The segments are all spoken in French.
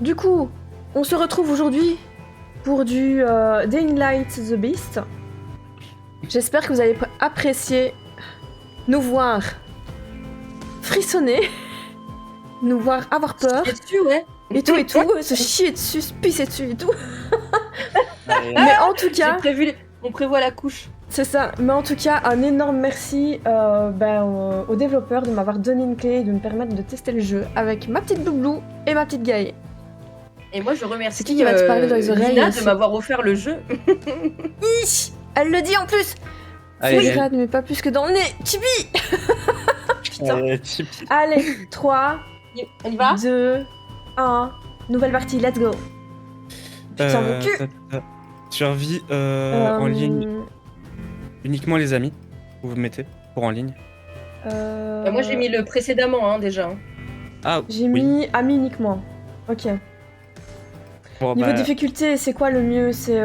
Du coup, on se retrouve aujourd'hui pour du Dying Light the Beast. J'espère que vous allez apprécier nous voir frissonner, nous voir avoir peur. Dessus, ouais. Et tout, se chier dessus, se pisser dessus et tout. Mais en tout cas, on prévoit la couche. c'est ça. Mais en tout cas, un énorme merci aux développeurs de m'avoir donné une clé et de me permettre de tester le jeu avec ma petite Doublou et ma petite Gaë. Et moi, je remercie C'est qui va te parler dans les oreilles Lina de m'avoir offert le jeu. Elle le dit en plus. Allez, Fouille, mais pas plus que dans le nez. Chibi. Putain. Chippy. Allez, 3, On y va 2, 1. Nouvelle partie, let's go. Putain, mon cul. Survie en ligne. Uniquement les amis. Vous mettez pour en ligne. Moi, j'ai mis le précédemment, déjà. Ah, J'ai oui. mis ami uniquement. Ok. Bon, Niveau bah, difficulté, c'est quoi le mieux? C'est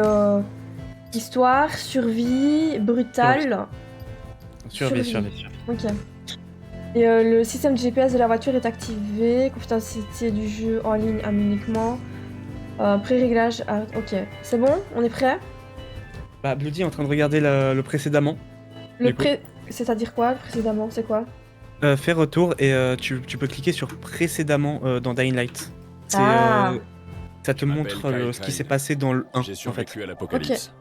histoire, survie, brutal. survie. Ok. Et le système de GPS de la voiture est activé. Confidentialité du jeu en ligne ami uniquement. Pré-réglage. Ok. C'est bon? On est prêt? Bah, Bloody est en train de regarder le précédemment. Le Du coup. C'est-à-dire quoi, le précédemment? C'est quoi? Fais retour et tu peux cliquer sur précédemment dans Dying Light. C'est, Ah. ça te Je m'appelle montre Kyle ce qui s'est Crane. passé dans le 1 J'ai en fait. survécu à l'apocalypse.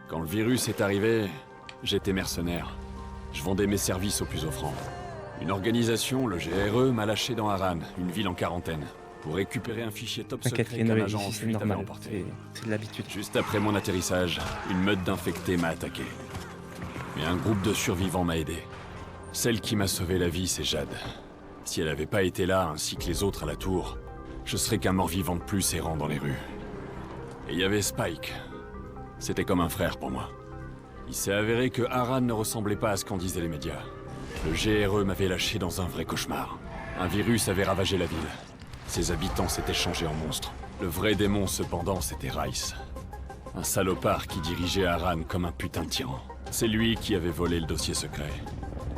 Quand le virus est arrivé, j'étais mercenaire. Je vendais mes services aux plus offrants. Une organisation, le GRE, m'a lâché dans Harran, une ville en quarantaine, pour récupérer un fichier top T'inquiète, secret qu'un Reno, agent en c'est fuite avait normal. emporté. C'est de l'habitude. Juste après mon atterrissage, une meute d'infectés m'a attaqué. Mais un groupe de survivants m'a aidé. Celle qui m'a sauvé la vie, c'est Jade. Si elle n'avait pas été là, ainsi que les autres à la tour, je serais qu'un mort-vivant de plus errant dans les rues. Et il y avait Spike. C'était comme un frère pour moi. Il s'est avéré que Harran ne ressemblait pas à ce qu'en disaient les médias. Le GRE m'avait lâché dans un vrai cauchemar. Un virus avait ravagé la ville. Ses habitants s'étaient changés en monstres. Le vrai démon, cependant, c'était Rice. Un salopard qui dirigeait Harran comme un putain de tyran. C'est lui qui avait volé le dossier secret.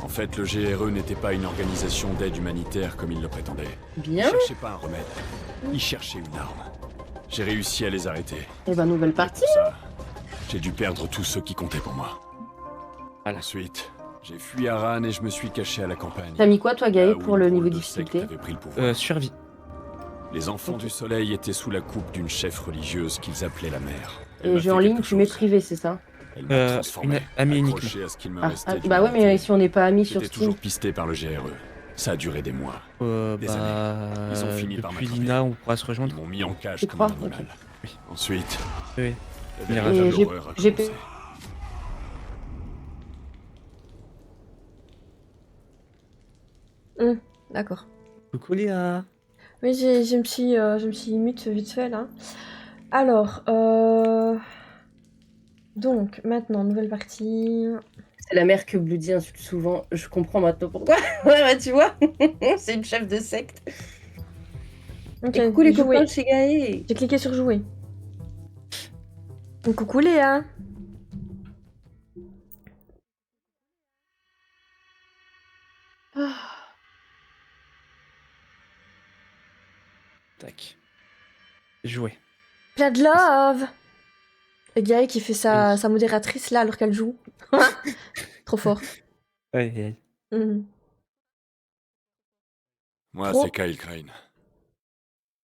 En fait, le GRE n'était pas une organisation d'aide humanitaire comme il le prétendait. Bien. Ils cherchaient pas un remède. Ils cherchaient une arme. J'ai réussi à les arrêter. Et ben, nouvelle partie. Pour ça, j'ai dû perdre tous ceux qui comptaient pour moi. Voilà. Ensuite, j'ai fui Harran et je me suis caché à la campagne. T'as mis quoi, toi, Là Gaë, où pour une le drôle niveau de de secte difficulté? avait pris le pouvoir. Survie. Les enfants du soleil étaient sous la coupe d'une chef religieuse qu'ils appelaient la mère. Elle Et m'a jeu fait en ligne, quelque tu mets chose. privé, c'est ça? Elle m'a transformé, une amie accroché à ce qu'il me restait Bah ouais, mais si on n'est pas amis sur J'étais Steam. toujours pisté par le GRE. Ça a duré des mois. Des Ils ont fini par depuis m'attraper. Lina, on pourra se Ils rejoindre. m'ont mis en cage Tu comme un crois? animal. Oui. Ensuite, Oui. la Et véritable j'ai- horreur a j'ai- commencé. D'accord. Coucou Léa. Oui, je me suis mute vite fait là. Alors, donc maintenant nouvelle partie. C'est la mère que Bloody insulte souvent. Je comprends maintenant pourquoi. Ouais, tu vois. C'est une chef de secte. Ok, Et coucou les jouer. copains de chez Gaë. J'ai cliqué sur jouer. Donc, coucou Léa. Tac. Jouer. Plein de love. Et Gaë qui fait sa Oui. modératrice là alors qu'elle joue. Trop fort. Ouais. Mhm. Moi, Trop. c'est Kyle Crane.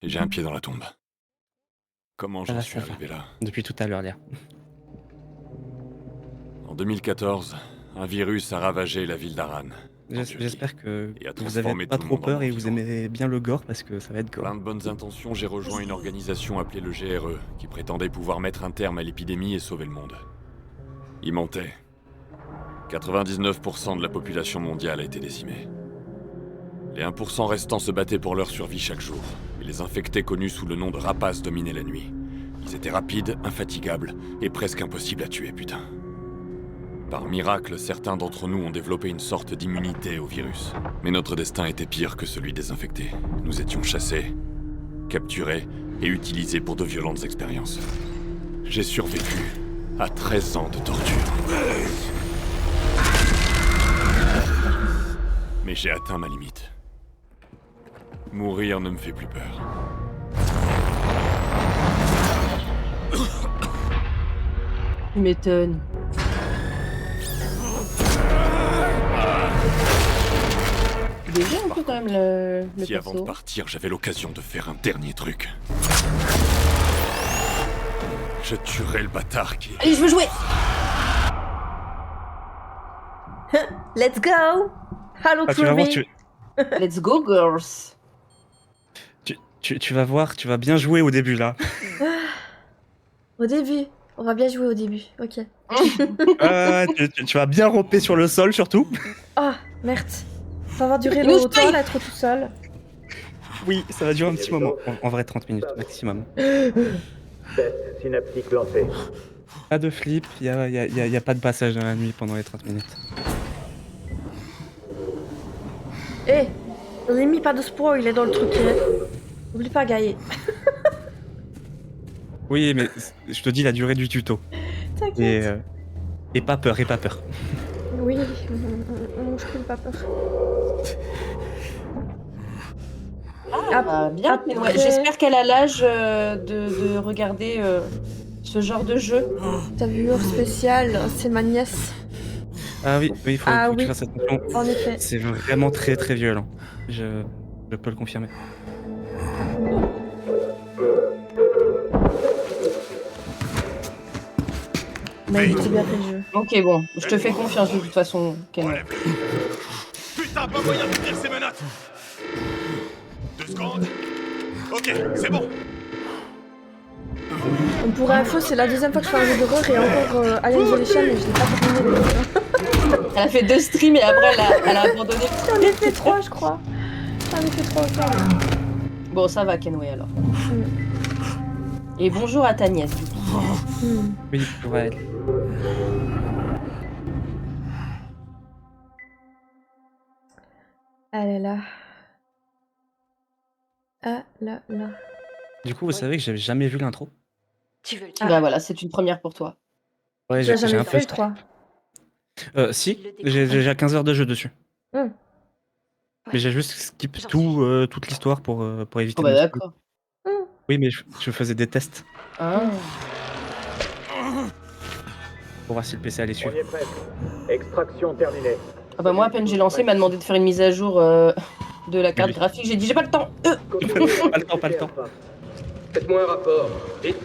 Et j'ai un pied dans la tombe. Comment j'en Ah, suis ça va. arrivé là? Depuis tout à l'heure, Léa. En 2014, un virus a ravagé la ville d'Harran. J'espère que Et a vous avez transformé pas tout le trop monde en peur et vous mendiant. aimez bien le gore parce que ça va être gore. Plein de bonnes intentions, j'ai rejoint une organisation appelée le GRE, qui prétendait pouvoir mettre un terme à l'épidémie et sauver le monde. Il mentait. 99% de la population mondiale a été décimée. Les 1% restants se battaient pour leur survie chaque jour, et les infectés connus sous le nom de rapaces dominaient la nuit. Ils étaient rapides, infatigables, et presque impossibles à tuer, putain. Par miracle, certains d'entre nous ont développé une sorte d'immunité au virus. Mais notre destin était pire que celui des infectés. Nous étions chassés, capturés et utilisés pour de violentes expériences. J'ai survécu à 13 ans de torture. Mais j'ai atteint ma limite. Mourir ne me fait plus peur. Tu m'étonnes. Déjà un peu quand même le Si avant de perso. partir, j'avais l'occasion de faire un dernier truc. Je tuerai le bâtard qui... Allez, je veux jouer. Let's go! Hello, Ah, tu vas voir, Kirby! Let's go, girls. tu vas voir, tu vas bien jouer au début là. Au début. On va bien jouer au début, ok. Tu vas bien romper sur le sol surtout. Ah, merde. Ça va avoir duré Il nous longtemps, spray. là, être tout seul. Oui, ça va durer un petit moment. En vrai, 30 minutes maximum. Test synaptique lancé. Pas de flip, y a pas de passage dans la nuit pendant les 30 minutes. Eh, Rémi, pas de spoil, il est dans le truc. N'oublie pas, Gaïe. Oui, mais je te dis la durée du tuto. T'inquiète. Et pas peur, et pas peur. Oui, je n'ai pas peur. Ah, bien. après- Ouais, j'espère qu'elle a l'âge de regarder ce genre de jeu. T'as vu heure spéciale, c'est ma nièce. Ah oui, il faut Ah que tu oui. fasses attention. En effet. C'est vraiment très très violent. Je peux le confirmer. Mais j'ai bien fait le jeu. Ok, bon, je te fais confiance de toute façon, Ken. Putain, pas moyen de tenir ces menottes. 2 secondes. Ok, c'est bon. Pour info, c'est la deuxième fois que je fais un jeu d'horreur et encore Alien Isolation, mais je l'ai pas terminé. Elle a fait 2 streams et après elle a abandonné. J'en ai fait 3, je crois. J'en ai fait 3 aussi. Bon, ça va, Kenway alors. Et bonjour à ta nièce, du coup. Oui, pour elle. Elle est là. Ah là là. Du coup, vous savez que j'avais jamais vu l'intro. Tu veux le Ah. Bah voilà, c'est une première pour toi. Ouais, Tu l'as j'ai jamais un peu. fait le 3. Si, j'ai déjà 15 heures de jeu dessus. Mais j'ai juste skip toute l'histoire pour éviter. Oh bah de me spoiler. d'accord. Oui, mais je faisais des tests Ah. pour voir si le PC allait suivre. Premier prêt. Extraction terminée. Ah bah moi, à peine j'ai lancé, il m'a demandé de faire une mise à jour de la carte Oui. graphique. J'ai dit j'ai pas le temps. Pas le temps. Faites-moi un rapport. Vite.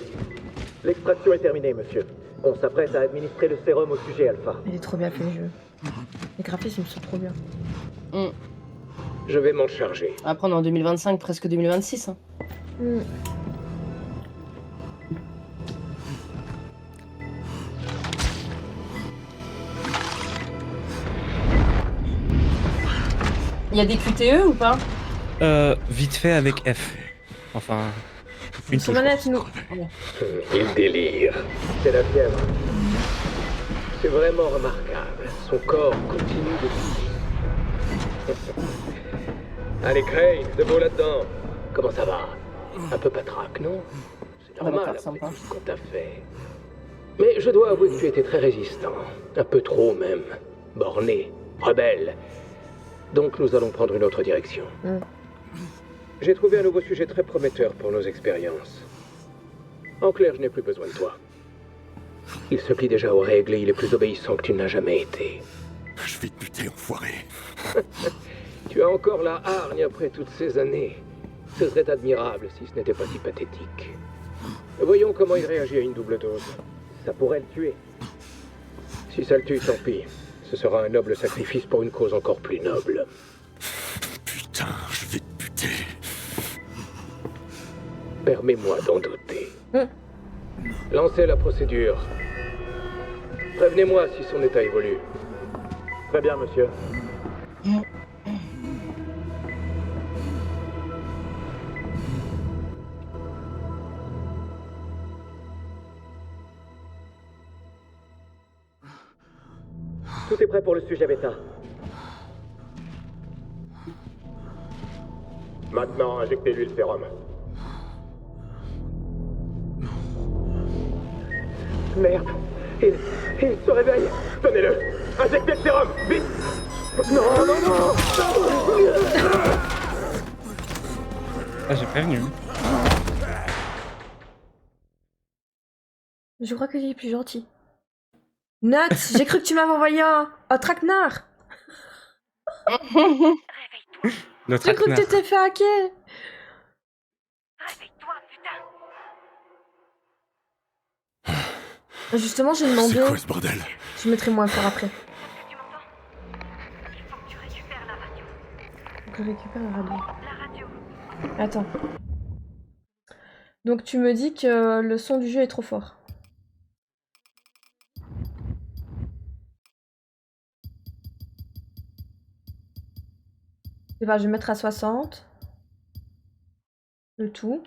L'extraction est terminée, monsieur. On s'apprête à administrer le sérum au sujet alpha. Il est trop bien fait le jeu. Les graphismes sont trop bien. Je vais m'en charger. Après on est en 2025, presque 2026. Hein. Il y a des QTE ou pas? Vite fait avec F. Enfin, une Sur touche. manette, nous. Il délire. C'est la fièvre. C'est vraiment remarquable. Son corps continue de bouger. Allez, Crane, debout là-dedans. Comment ça va? Un peu patraque, non? C'est Ah, normal d'accord, après sympa. tout ce qu'on t'a fait. Mais je dois avouer que tu étais très résistant. Un peu trop, même. Borné, rebelle. Donc nous allons prendre une autre direction. J'ai trouvé un nouveau sujet très prometteur pour nos expériences. En clair, je n'ai plus besoin de toi. Il se plie déjà aux règles et il est plus obéissant que tu n'as jamais été. Je vais te buter, enfoiré. Tu as encore la hargne après toutes ces années. Ce serait admirable si ce n'était pas si pathétique. Voyons comment il réagit à une double dose. Ça pourrait le tuer. Si ça le tue, tant pis. Ce sera un noble sacrifice pour une cause encore plus noble. Putain, je vais te buter. Permets-moi d'en douter. Lancez la procédure. Prévenez-moi si son état évolue. Très bien, monsieur. Tout est prêt pour le sujet bêta. Maintenant, injectez-lui le sérum. Merde, il se réveille. Tenez-le. Injectez le sérum, vite. Non, non, non. Ah, j'ai prévenu. Je crois qu'il est plus gentil. Nat, j'ai cru que tu m'avais envoyé un traquenard. Réveille-toi. Le J'ai cru que traquenard. t'étais fait hacker. Réveille-toi, putain. Justement, j'ai demandé. C'est quoi ce bordel? Je mettrai moins fort après. Tu m'entends? Il faut que tu récupères la radio. Faut que je récupère la radio. La radio. Attends. Donc tu me dis que le son du jeu est trop fort. Je sais pas, je vais mettre à 60. Le tout.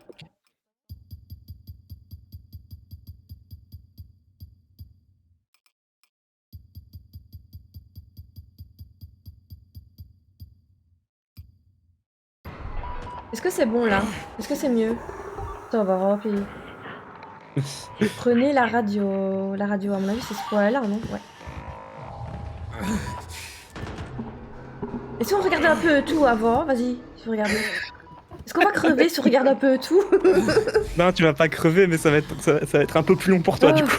Est-ce que c'est bon là? Est-ce que c'est mieux? Attends, on va voir. Puis... Prenez la radio. La radio, à mon avis, c'est ce point-là, non? Ouais. Et si on regardait un peu tout avant? Vas-y, je vais regarder. Est-ce qu'on va crever si on regarde un peu tout? Non, tu vas pas crever, mais ça va être un peu plus long pour toi, du coup.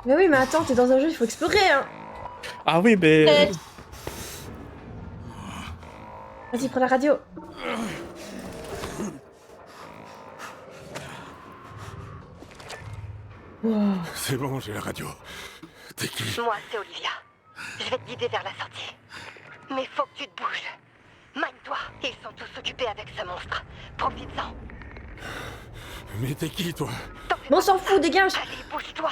Mais oui, mais attends, t'es dans un jeu, il faut explorer, hein! Ah oui, mais... Vas-y, prends la radio. Wow. C'est bon, j'ai la radio. T'es qui? Moi, c'est Olivia. Je vais te guider vers la sortie. Mais faut que tu te bouges. Mine-toi. Ils sont tous occupés avec ce monstre. Profite-en. Mais t'es qui, toi? Bon, on s'en fout, dégage! Allez, bouge-toi.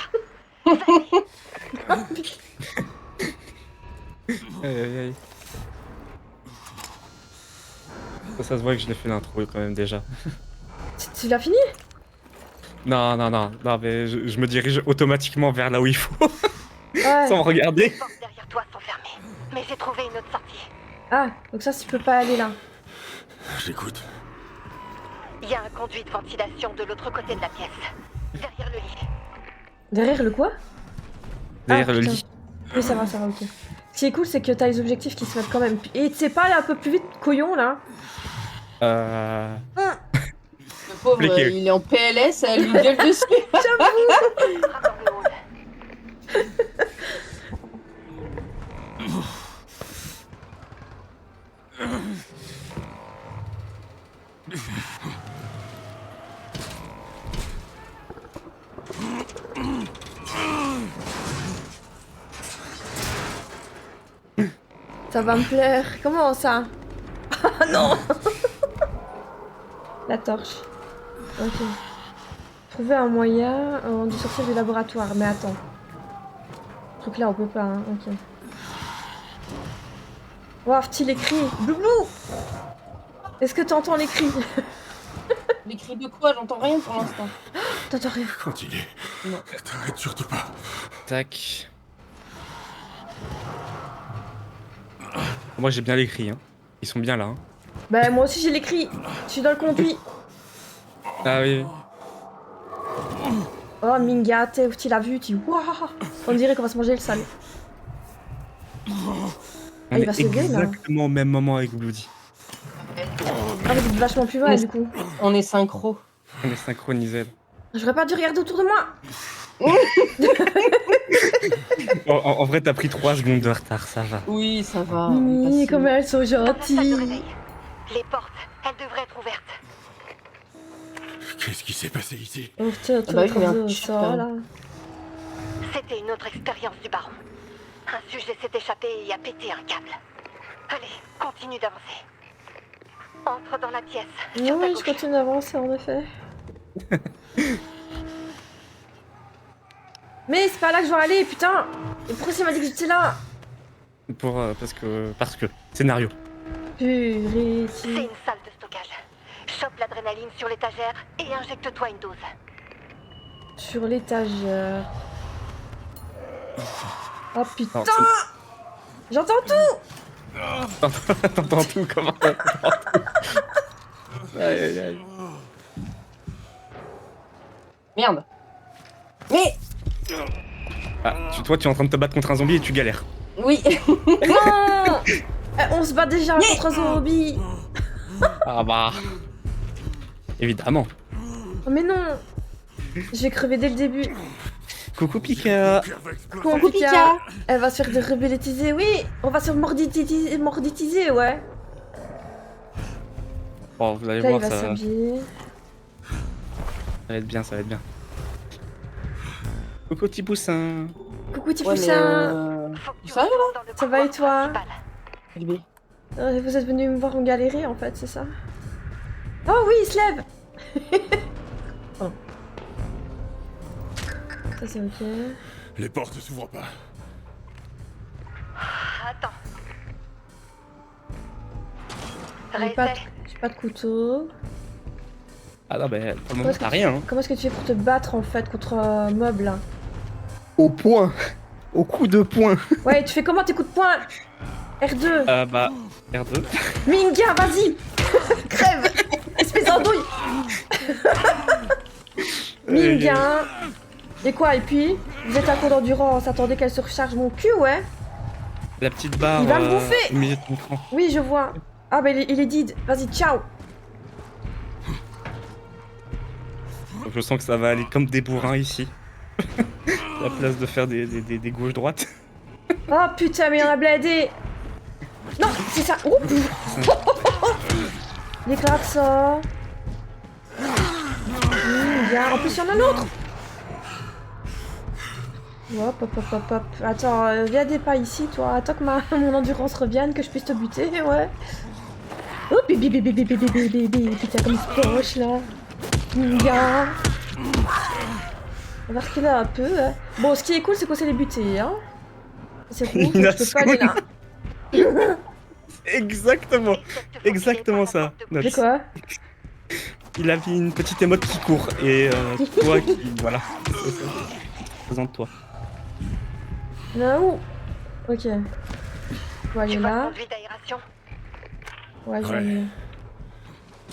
Aïe, aïe, aïe. Ça se voit que je l'ai fait l'intro quand même déjà. Tu l'as fini? Non, mais je me dirige automatiquement vers là où il faut, Ouais. sans regarder. Les portes derrière toi sont fermées. Mais j'ai trouvé une autre sortie. Ah, donc ça, tu peux pas aller là. J'écoute. Il y a un conduit de ventilation de l'autre côté de la pièce. Derrière le lit. Derrière le quoi? Derrière Ah, le putain. lit. Oui, ça va, ok. Ce qui est cool, c'est que t'as les objectifs qui se mettent quand même. Et tu sais pas aller un peu plus vite, couillon, là? Le pauvre, Compliqué. il est en PLS, elle lui gueule dessus. Dans le hall. Ça va me plaire. Comment ça? Ah non. La torche. Ok. Trouver un moyen de sortir du laboratoire. Mais attends. Ce truc là, on peut pas, hein. Ok. Waouh, petit les cris. Bloublou. Est-ce que t'entends les cris? Les cris de quoi? J'entends rien pour l'instant. T'entends rien. Continue. Non. T'arrêtes surtout pas. Tac. Moi j'ai bien les cris, hein. Ils sont bien là. Hein. Bah moi aussi j'ai les cris. Je suis dans le conduit. Ah oui. Oh Minga, tu l'as vu, tu... Waouh. On dirait qu'on va se manger le salaud. On il est va se lever, là. exactement au même moment avec Bloody. Ah vous êtes vachement plus vrai du coup. On est synchro. On est synchronisés. J'aurais pas dû regarder autour de moi. En vrai t'as pris 3 secondes de retard, ça va. Oui, ça va. on est Mimi, passé. comme elles sont Dans la salle de gentilles. réveil. Les portes, elles devraient être ouvertes. Qu'est-ce qui s'est passé ici? Oh, tiens, Ah bah oui, tu merde, ça là. C'était une autre expérience du baron. Un sujet s'est échappé et a pété un câble. Allez, continue d'avancer. Entre dans la pièce. Sur ta Oui, je gauche. continue d'avancer en effet. Mais c'est pas là que je vais aller, putain. Et pourquoi il m'a dit que j'étais là? Parce que scénario. Purée. C'est une salle de stockage. Chope l'adrénaline sur l'étagère et injecte-toi une dose. Sur l'étagère. Oh putain. Non, J'entends tout. T'entends tout comment? Aïe aïe aïe. Merde. Mais Ah, toi tu es en train de te battre contre un zombie et tu galères. oui. Non. On se bat déjà contre un zombie. Ah bah. Évidemment. Oh, mais non. Je vais crever dès le début. Coucou Pika. Coucou Pika. Elle va se faire de rebelletiser, oui. On va se faire morditiser, ouais. Bon, vous allez Là, il voir, va ça s'habiller. va être bien, ça va être bien. Coucou petit poussin. Coucou petit Ouais, mais, poussin. Ça va, là Ça va et toi? Bébé. Vous êtes venu me voir en galérer en fait, c'est ça? Oh oui, il se lève. Oh. Ça c'est ok. Les portes ne s'ouvrent pas. Attends. J'ai pas de couteau. Ah non, ben pour le moment, Comment est-ce que t'as rien. Hein. Comment est-ce que tu fais pour te battre en fait contre un mob là? Au point. Au coup de poing. Ouais, tu fais comment tes coups de poing? R2. Bah, R2. Minga, vas-y. Crève. Espèce d'andouille. Minga. Et quoi? Et puis vous êtes à court d'endurance, attendez qu'elle se recharge mon cul, ouais? La petite barre. Il va me bouffer. Au milieu de ton front. Oui, je vois. Ah bah il est dead. Vas-y, ciao. Je sens que ça va aller comme des bourrins ici. À la place de faire des gauches-droites. Oh putain, mais il y en a bladé. Non, c'est ça. Ouh. Les klaxons. Bien. En plus, il y en a un autre. Hop, hop, hop, hop, hop. Attends, viens des pas ici, toi. Attends que mon endurance revienne, que je puisse te buter, ouais. Oh, bébé, bébé, bébé, bébé, bébé. Putain, comme il se poche, là. Bien. On va reculer un peu. Hein. Bon, ce qui est cool, c'est qu'on sait les buter, hein. C'est cool, je peux pas aller là. Exactement. Exactement ça. De quoi? Il a mis une petite émote qui court et toi qui... Voilà. Présente-toi. Là où? Ok. On va aller Tu vois le là. conduit d'aération? Ouais, je vais Ouais. aller.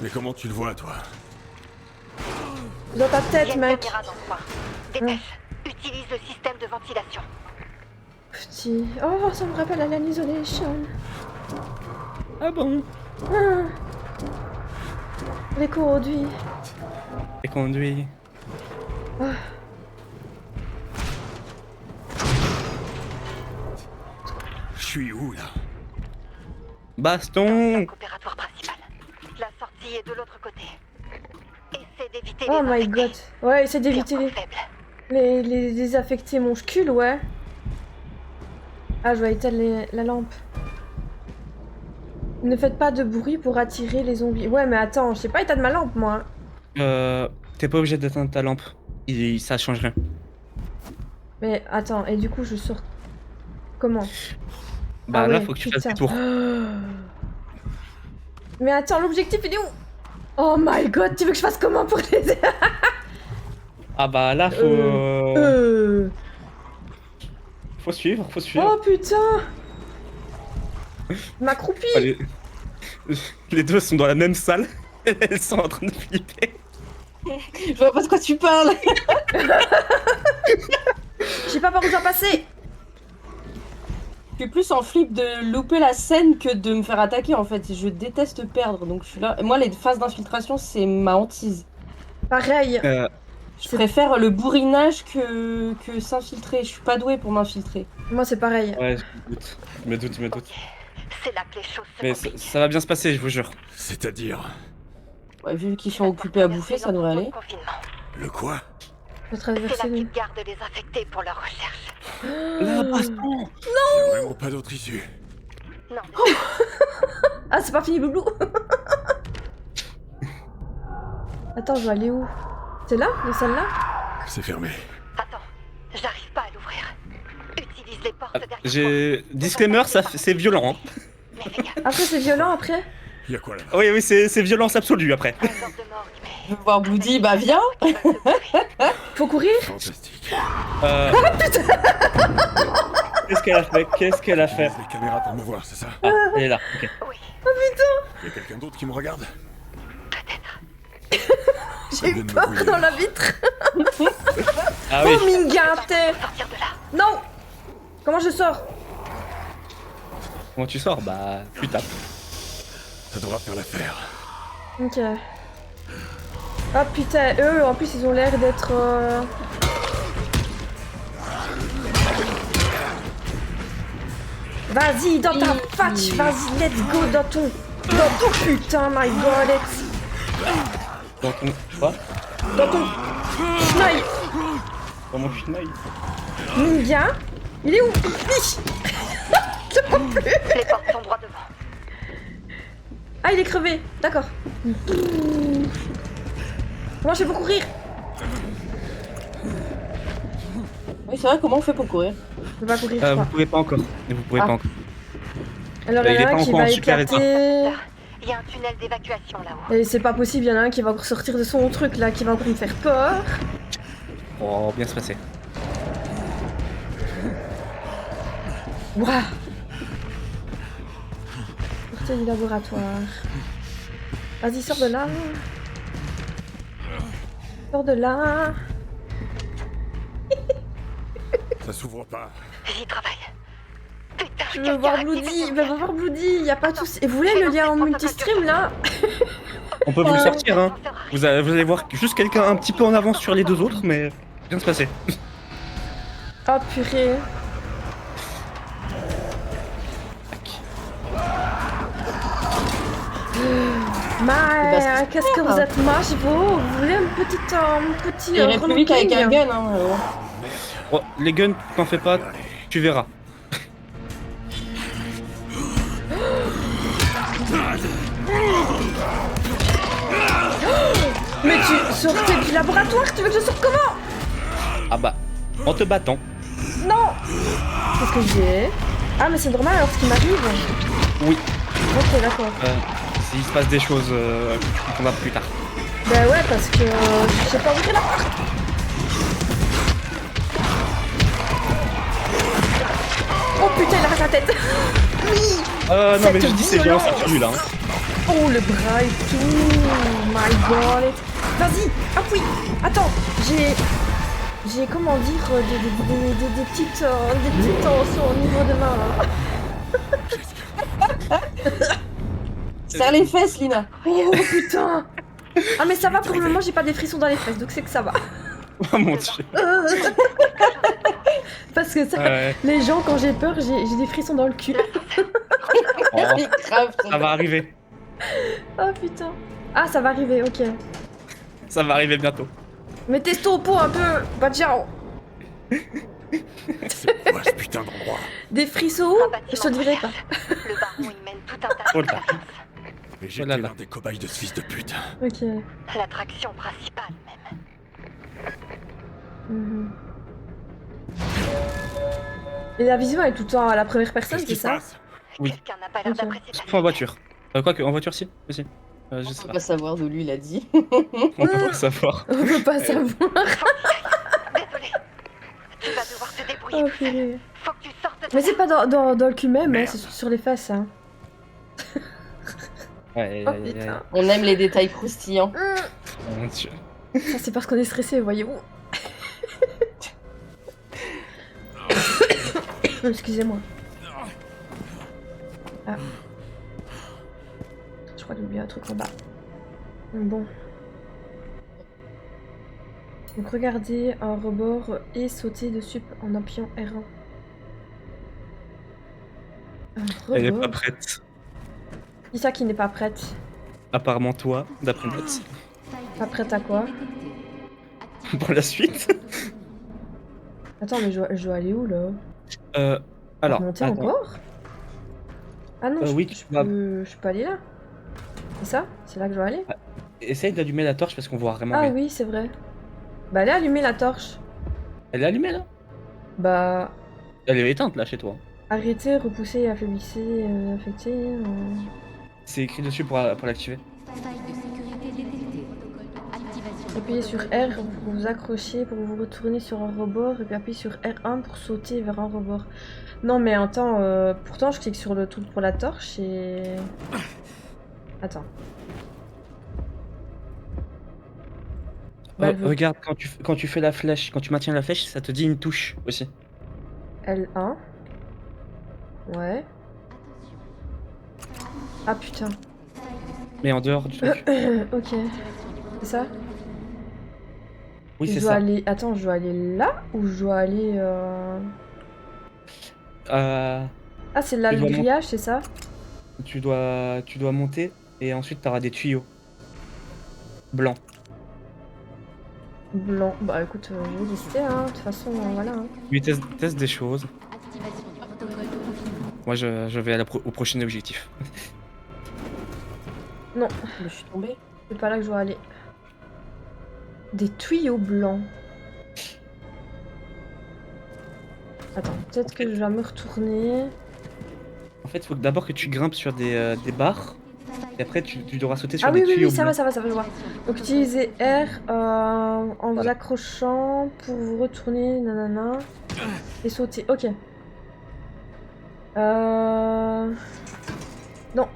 Mais comment tu le vois, toi? Dans ta Il y a tête, une mec. caméra dans le coin. Dépêche. Utilise le système de ventilation. Petit. Oh, ça me rappelle Alien Isolation. Ah bon? Ah. Les conduits. Et conduit. Je suis où, là? Baston. Bloc opératoire principal. La sortie est de l'autre côté. Essaie d'éviter Oh les my infectés. god. Ouais, essaie T'es d'éviter encore faible. les désaffecter mon cul, ouais. Ah, je vais éteindre la lampe. Ne faites pas de bruit pour attirer les zombies. Ouais, mais attends, je sais pas éteindre ma lampe, moi. T'es pas obligé d'éteindre ta lampe. Ça change rien. Mais attends, et du coup, je sors... Comment? Bah Ah là, ouais, faut que tu fasses putain. des tours. Mais attends, l'objectif, il est où? Oh my god, tu veux que je fasse comment pour les... Ah bah là, faut suivre, faut suivre. Oh putain! M'accroupie! Allez. Les deux sont dans la même salle. Elles sont en train de flipper. Je vois pas de quoi tu parles. Je sais pas par où je dois passer! Je suis plus en flip de louper la scène que de me faire attaquer en fait. Je déteste perdre donc je suis là. Moi, les phases d'infiltration, c'est ma hantise. Pareil. Je préfère le bourrinage que s'infiltrer. Je suis pas douée pour m'infiltrer. Moi, c'est pareil. Ouais, je me doute. C'est là que les choses se Mais compliquent. ça va bien se passer, je vous jure. C'est-à-dire... Ouais, vu qu'ils sont occupés à bouffer, ça devrait aller. Confinement. Le quoi? Je vais C'est la traverser les... petite garde des infectés pour leur recherche. Là, baston. Y'a vraiment pas d'autre issue. Non, Ah, c'est pas fini, Boublou. Attends, je vais aller où? C'est là? Dans celle-là? C'est fermé. attends, j'arrive pas à l'ouvrir. Utilise les portes derrière toi. J'ai... Disclaimer, c'est violent. Hein. Mais fais gaffe, Après, c'est violent, après? Y'a quoi là? Oui, c'est violence absolue après. un sort de morgue, mais... Je veux voir Bloody, bah viens. ils veulent te bouffer. Faut courir? Fantastique. Qu'est-ce qu'elle a fait? Utilise les caméras pour me voir, c'est ça? Ah, elle est là, ok. Oui, Y'a quelqu'un d'autre qui me regarde? J'ai vient eu de me peur brouiller. dans la vitre. Ah oui. Oh, Minga, t'es... sortir de là. Non! Comment je sors? Comment tu sors? Bah, tu tapes. Ça devra faire l'affaire. Ok. Ah putain, eux en plus ils ont l'air d'être... Vas-y, dans ta patch, vas-y, let's go dans ton putain, my god, Dans ton... Quoi? dans ton schneid. Dans mon schneid. Bien. Il est où? Je peux plus. Les portes sont droit devant. Ah, il est crevé, d'accord. Comment je fais pour courir? Oui, c'est vrai, comment on fait pour courir? Je peux pas courir, je Vous crois. pouvez pas encore. Vous pouvez pas encore. Alors il il y est en a pas un qui encore en va super éclater. Il y a un tunnel d'évacuation là-haut. Et c'est pas possible, il y en a un qui va encore sortir de son truc là, qui va encore me faire peur. Oh, bien se passer. Waouh. Sortez du laboratoire. Vas-y, sors de là. Sors de là. Ça s'ouvre pas. J'y travaille. Putain, Je veux voir Bloody, il va voir Bloody, y a pas de soucis. Et vous voulez le lien en multistream là? On peut vous le sortir, hein. Vous allez voir juste quelqu'un un petit peu en avance sur les deux autres, mais bien se passer. Oh purée. Mais qu'est-ce que vous êtes moche, vous voulez un petit Il irait plus vite avec un gun, hein. Oh, les guns, t'en fais pas, tu verras. Mais tu sortais du laboratoire, tu veux que je sorte comment? Ah bah, en te battant. Non. Qu'est-ce que j'ai? Ah mais c'est normal alors ce qui m'arrive. Oui. Ok, d'accord. S'il se passe des choses que tu comprendras plus tard. Bah ouais, parce que je sais pas ouvrir la porte. Oh putain, il arrête la tête. Oui. Non mais Cette je dis c'est bien, violence. c'est celui-là. Hein. Oh le bras et tout. My god. Vas-y, appuie. Attends, j'ai comment dire des petites tensions au niveau de main. Serre les fesses, Lina. Oh putain. Ah mais ça va pour le moment, j'ai pas des frissons dans les fesses, donc c'est que ça va. Oh mon dieu. Parce que ça, les gens quand j'ai peur, j'ai des frissons dans le cul. Oh, Grave, ça va arriver. Oh putain. Ah ça va arriver, ok. Ça va arriver bientôt. Mais testo au pot un peu, bah ciao. C'est quoi ce putain d'endroit? Des frissons, je te dirai pas. Le baron y mène tout un tas Oh de là. places. Mais j'étais l'un des cobayes de ce fils de pute. Ok. L'attraction principale même. Mhm. Et la vision est tout le temps à la première personne, Qu'est-ce c'est qui se ça? passe? Oui. Quelqu'un n'a pas l'air Ok. d'apprécier Sauf en voiture. Quoique, en voiture si, aussi. Je On sais peut pas. pas savoir d'où lui il a dit. On peut pas savoir. On peut pas savoir. Désolé. Tu vas devoir te débrouiller. Oh purée. Faut que tu sortes de Mais c'est là. pas dans le cul même, hein, Merde. c'est sur les fesses. Hein. Ouais, Oh putain. On aime les détails croustillants. Oh mon dieu. Ça c'est parce qu'on est stressé, voyez-vous. Excusez-moi. Ah. Je crois que j'ai oublié un truc en bas. Bon. Donc regardez un rebord et sauter dessus en appuyant R1. Un Elle est pas rebord. prête. Qui ça qui n'est pas prête? Apparemment toi, d'après notes. Pas prête à quoi? Pour la suite. Attends, mais je dois aller où là? Alors, Monter attends. encore? Ah non, oui, je peux aller là. C'est ça? C'est là que je dois aller? Essaye d'allumer la torche parce qu'on voit vraiment Ah rien. oui, c'est vrai. Bah allez allumer la torche. Elle est allumée là? Bah Elle est éteinte là chez toi. arrêtez, repoussez, affaiblissez, affectez. C'est écrit dessus pour l'activer. Appuyez sur R pour vous accrocher, pour vous retourner sur un rebord, et puis appuyez sur R1 pour sauter vers un rebord. Non mais attends, pourtant je clique sur le truc pour la torche et... Attends. Bah, elle veut- Regarde, quand tu fais la flèche, quand tu maintiens la flèche, ça te dit une touche aussi. L1. Ouais. Ah putain. Mais en dehors du truc. Ok. C'est ça? Oui, Je c'est dois ça. aller... Attends, je dois aller là ou je dois aller... Ah, c'est là Tu le dois grillage, c'est ça? tu dois monter et ensuite tu auras des tuyaux blancs. Blanc. Bah écoute, je vais lister, hein. De toute façon, voilà. Hein. Oui, teste des choses. Moi, je vais au prochain objectif. Non, Je suis tombée. c'est pas là que je dois aller. Des tuyaux blancs. Attends, peut-être que je dois me retourner. En fait, il faut d'abord que tu grimpes sur des barres et après tu devras sauter sur Ah des oui, oui, tuyaux oui, ça va, blancs. ça va, ça va, je vois. Donc utilisez R en vous Voilà. accrochant pour vous retourner, nanana. Et sauter, ok. Non.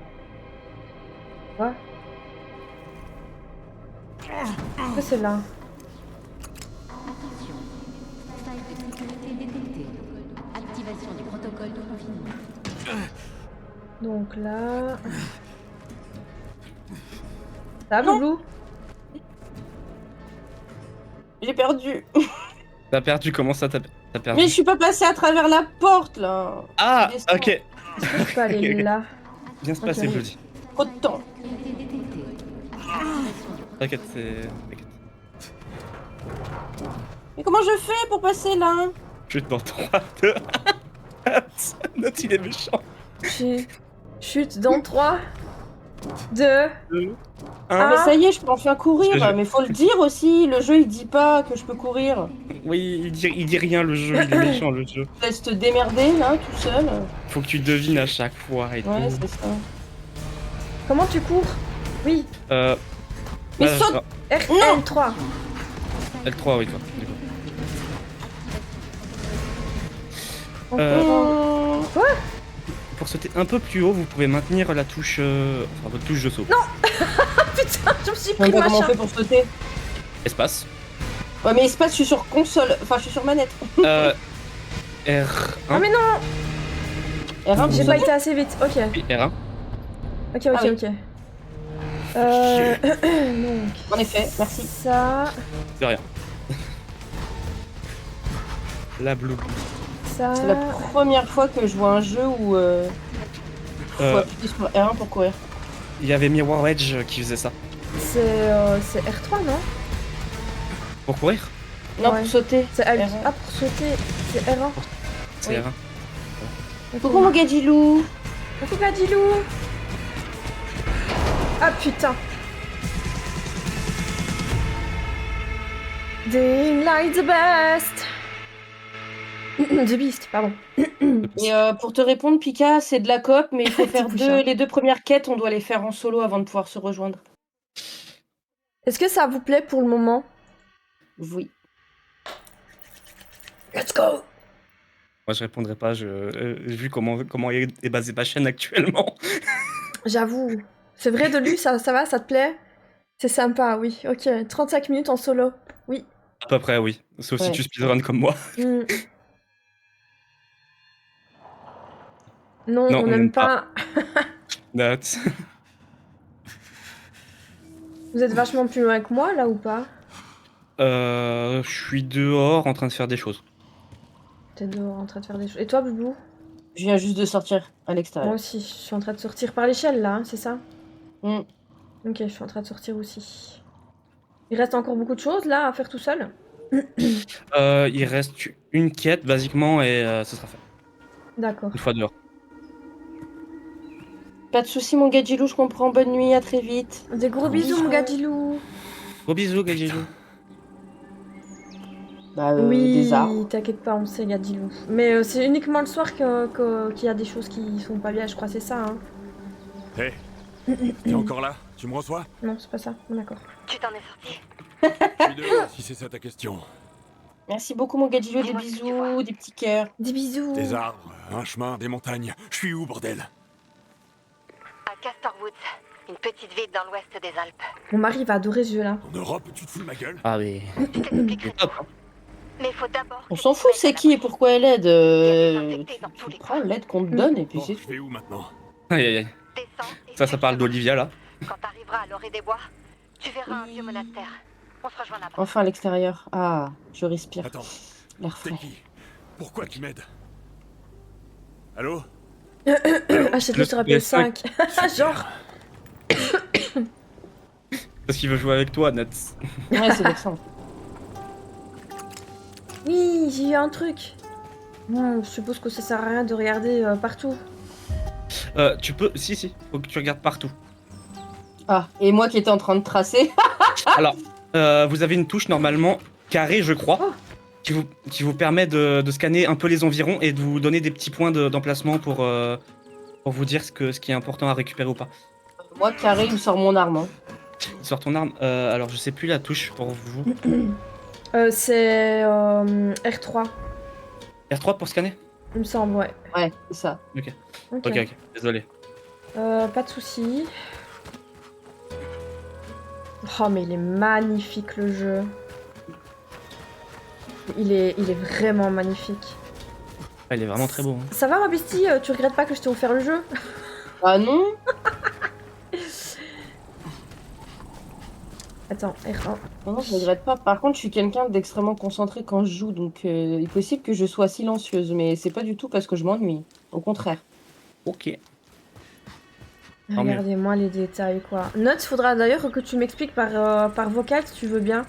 Quoi? Est-ce que c'est là? Attention, faille de sécurité détectée. Activation du protocole de confinement. Donc là... Ça va, Boubou? J'ai perdu. T'as perdu, comment ça t'as perdu? Mais je suis pas passée à travers la porte là. Ah, Je descends. ok. Est-ce que je peux aller là? Bien se Ok. passer, Bloody. Trop de temps. Sécurité détectée. T'inquiète, t'inquiète. Mais comment je fais pour passer là? Chute dans 3, 2, 1. Notre, il est méchant. Chute dans 3, 2... 2, Ah, 1. mais ça y est, je peux enfin courir. Je- Mais faut le dire aussi. Le jeu il dit pas que je peux courir. Oui, il dit rien, le jeu, il est méchant, le jeu. Je laisse te démerder là tout seul. Faut que tu devines à chaque fois et Ouais, tout. c'est ça. Comment tu cours? Oui, Mais là, saute. L3. L3, oui, toi. Du coup. Quoi? Pour sauter un peu plus haut, vous pouvez maintenir la touche, enfin votre touche de saut. Non. Putain, je me suis Je sais pris pas comment on machin. fait pour sauter. Espace. Ouais, mais espace, je suis sur console. Enfin, je suis sur manette. R1. Ah mais non, R1 pour j'ai pas sauter. été assez vite. Ok, Oui, R1. ok, Ah oui. ok. Donc, En effet, merci. ça, De rien. La blue. ça... C'est la première fois que je vois un jeu où faut appuyer sur R1 pour courir. Il y avait Mirror Edge qui faisait ça. C'est R3, non? Pour courir, Non, Ouais. pour sauter. C'est L... R1. Ah, pour sauter, c'est R1. c'est Oui. R1. Coucou mon gadilou. Coucou Gadilou. Ah putain. Dying Light the best. The Beast, pardon. Et pour te répondre, Pika, c'est de la coop, mais il faut faire Petit bouchard. les deux premières quêtes, on doit les faire en solo avant de pouvoir se rejoindre. Est-ce que ça vous plaît pour le moment? Oui. Let's go. Moi, je répondrai pas, vu comment est basée ma chaîne actuellement. J'avoue. C'est vrai de lui, ça va, ça te plaît? C'est sympa, oui. Ok, 35 minutes en solo. Oui. À peu près, oui. Sauf si Ouais. tu speedrun comme moi. Hmm. Non, Non, on on n'aime n'aime pas. That's- Vous êtes vachement plus loin que moi, là, ou pas? Je suis dehors en train de faire des choses. T'es dehors en train de faire des choses. Et toi, Boubou? Je viens juste de sortir à Moi l'extérieur. aussi, je suis en train de sortir par l'échelle, là, hein, c'est ça? Mm. Ok, je suis en train de sortir aussi. Il reste encore beaucoup de choses, là, à faire tout seul? Il reste une quête, basiquement, et ce sera fait. D'accord. Une fois dehors. Pas de soucis, mon gadilou, je comprends. Bonne nuit, à très vite. Des gros bisous, mon Gadilou. Gros bisous, Gadjilou. Bah, Oui, des arbres. t'inquiète pas, on sait, Gadilou. Mais c'est uniquement le soir qu'il y a des choses qui sont pas bien, je crois, c'est ça, hein? Hé, t'es encore là? Tu me reçois? Non, c'est pas ça, bon, d'accord. Tu t'en es sorti. Je suis dehors, si c'est ça ta question. Merci beaucoup, mon gadilou. Des Dis-moi ce que tu bisous, vois. des petits cœurs. Des bisous. Des arbres, un chemin, des montagnes. Je suis où, bordel? À Castor Woods, une petite ville dans l'ouest des Alpes. Mon mari va adorer ce jeu-là. En Europe, tu te fous de ma gueule? Ah, mais. Je t'expliquerai Top, tout. Mais il faut d'abord. On que s'en tu fout, te c'est mettes à qui et l'abri. pourquoi elle aide. Il y a des infectés dans tous Tu les prends coins. l'aide qu'on te donne et puis Bon, c'est je vais où maintenant? Aïe, aïe, aïe. Descends et Ça suis parle le d'Olivia, là. chemin. Quand t'arriveras à l'orée des bois, tu verras un vieux monastère. On se rejoint là-bas. Enfin à l'extérieur. Ah, je respire. Attends, L'air c'est frais. qui? Pourquoi tu m'aides? Allô? Achète-le sur la PS5. Genre. Parce qu'il veut jouer avec toi, Nuts. Ouais, c'est vexant. Oui, j'ai eu un truc. Je suppose que ça sert à rien de regarder partout. Tu peux... Si, faut que tu regardes partout. Ah, et moi qui étais en train de tracer. Alors, vous avez une touche normalement carrée, je crois, Oh. qui vous permet de scanner un peu les environs et de vous donner des petits points d'emplacement pour vous dire ce qui est important à récupérer ou pas. Moi, carré, il me sort mon arme. Hein. Sors ton arme. Alors, je sais plus la touche pour vous. C'est R3, R3 pour scanner? il me semble, ouais. Ouais, c'est ça. Ok, Ok. désolé. Pas de soucis. Oh, mais il est magnifique le jeu. Il est vraiment magnifique. Ah, il est vraiment très beau. Hein. Ça va, ma bestie? Tu regrettes pas que je t'ai offert le jeu? Ah non? Attends, R1. Non, je regrette pas. Par contre, je suis quelqu'un d'extrêmement concentré quand je joue, donc il est possible que je sois silencieuse, mais c'est pas du tout parce que je m'ennuie. Au contraire. Ok. Tant mieux. Regardez-moi les détails, quoi. Note, faudra d'ailleurs que tu m'expliques par vocal si tu veux bien.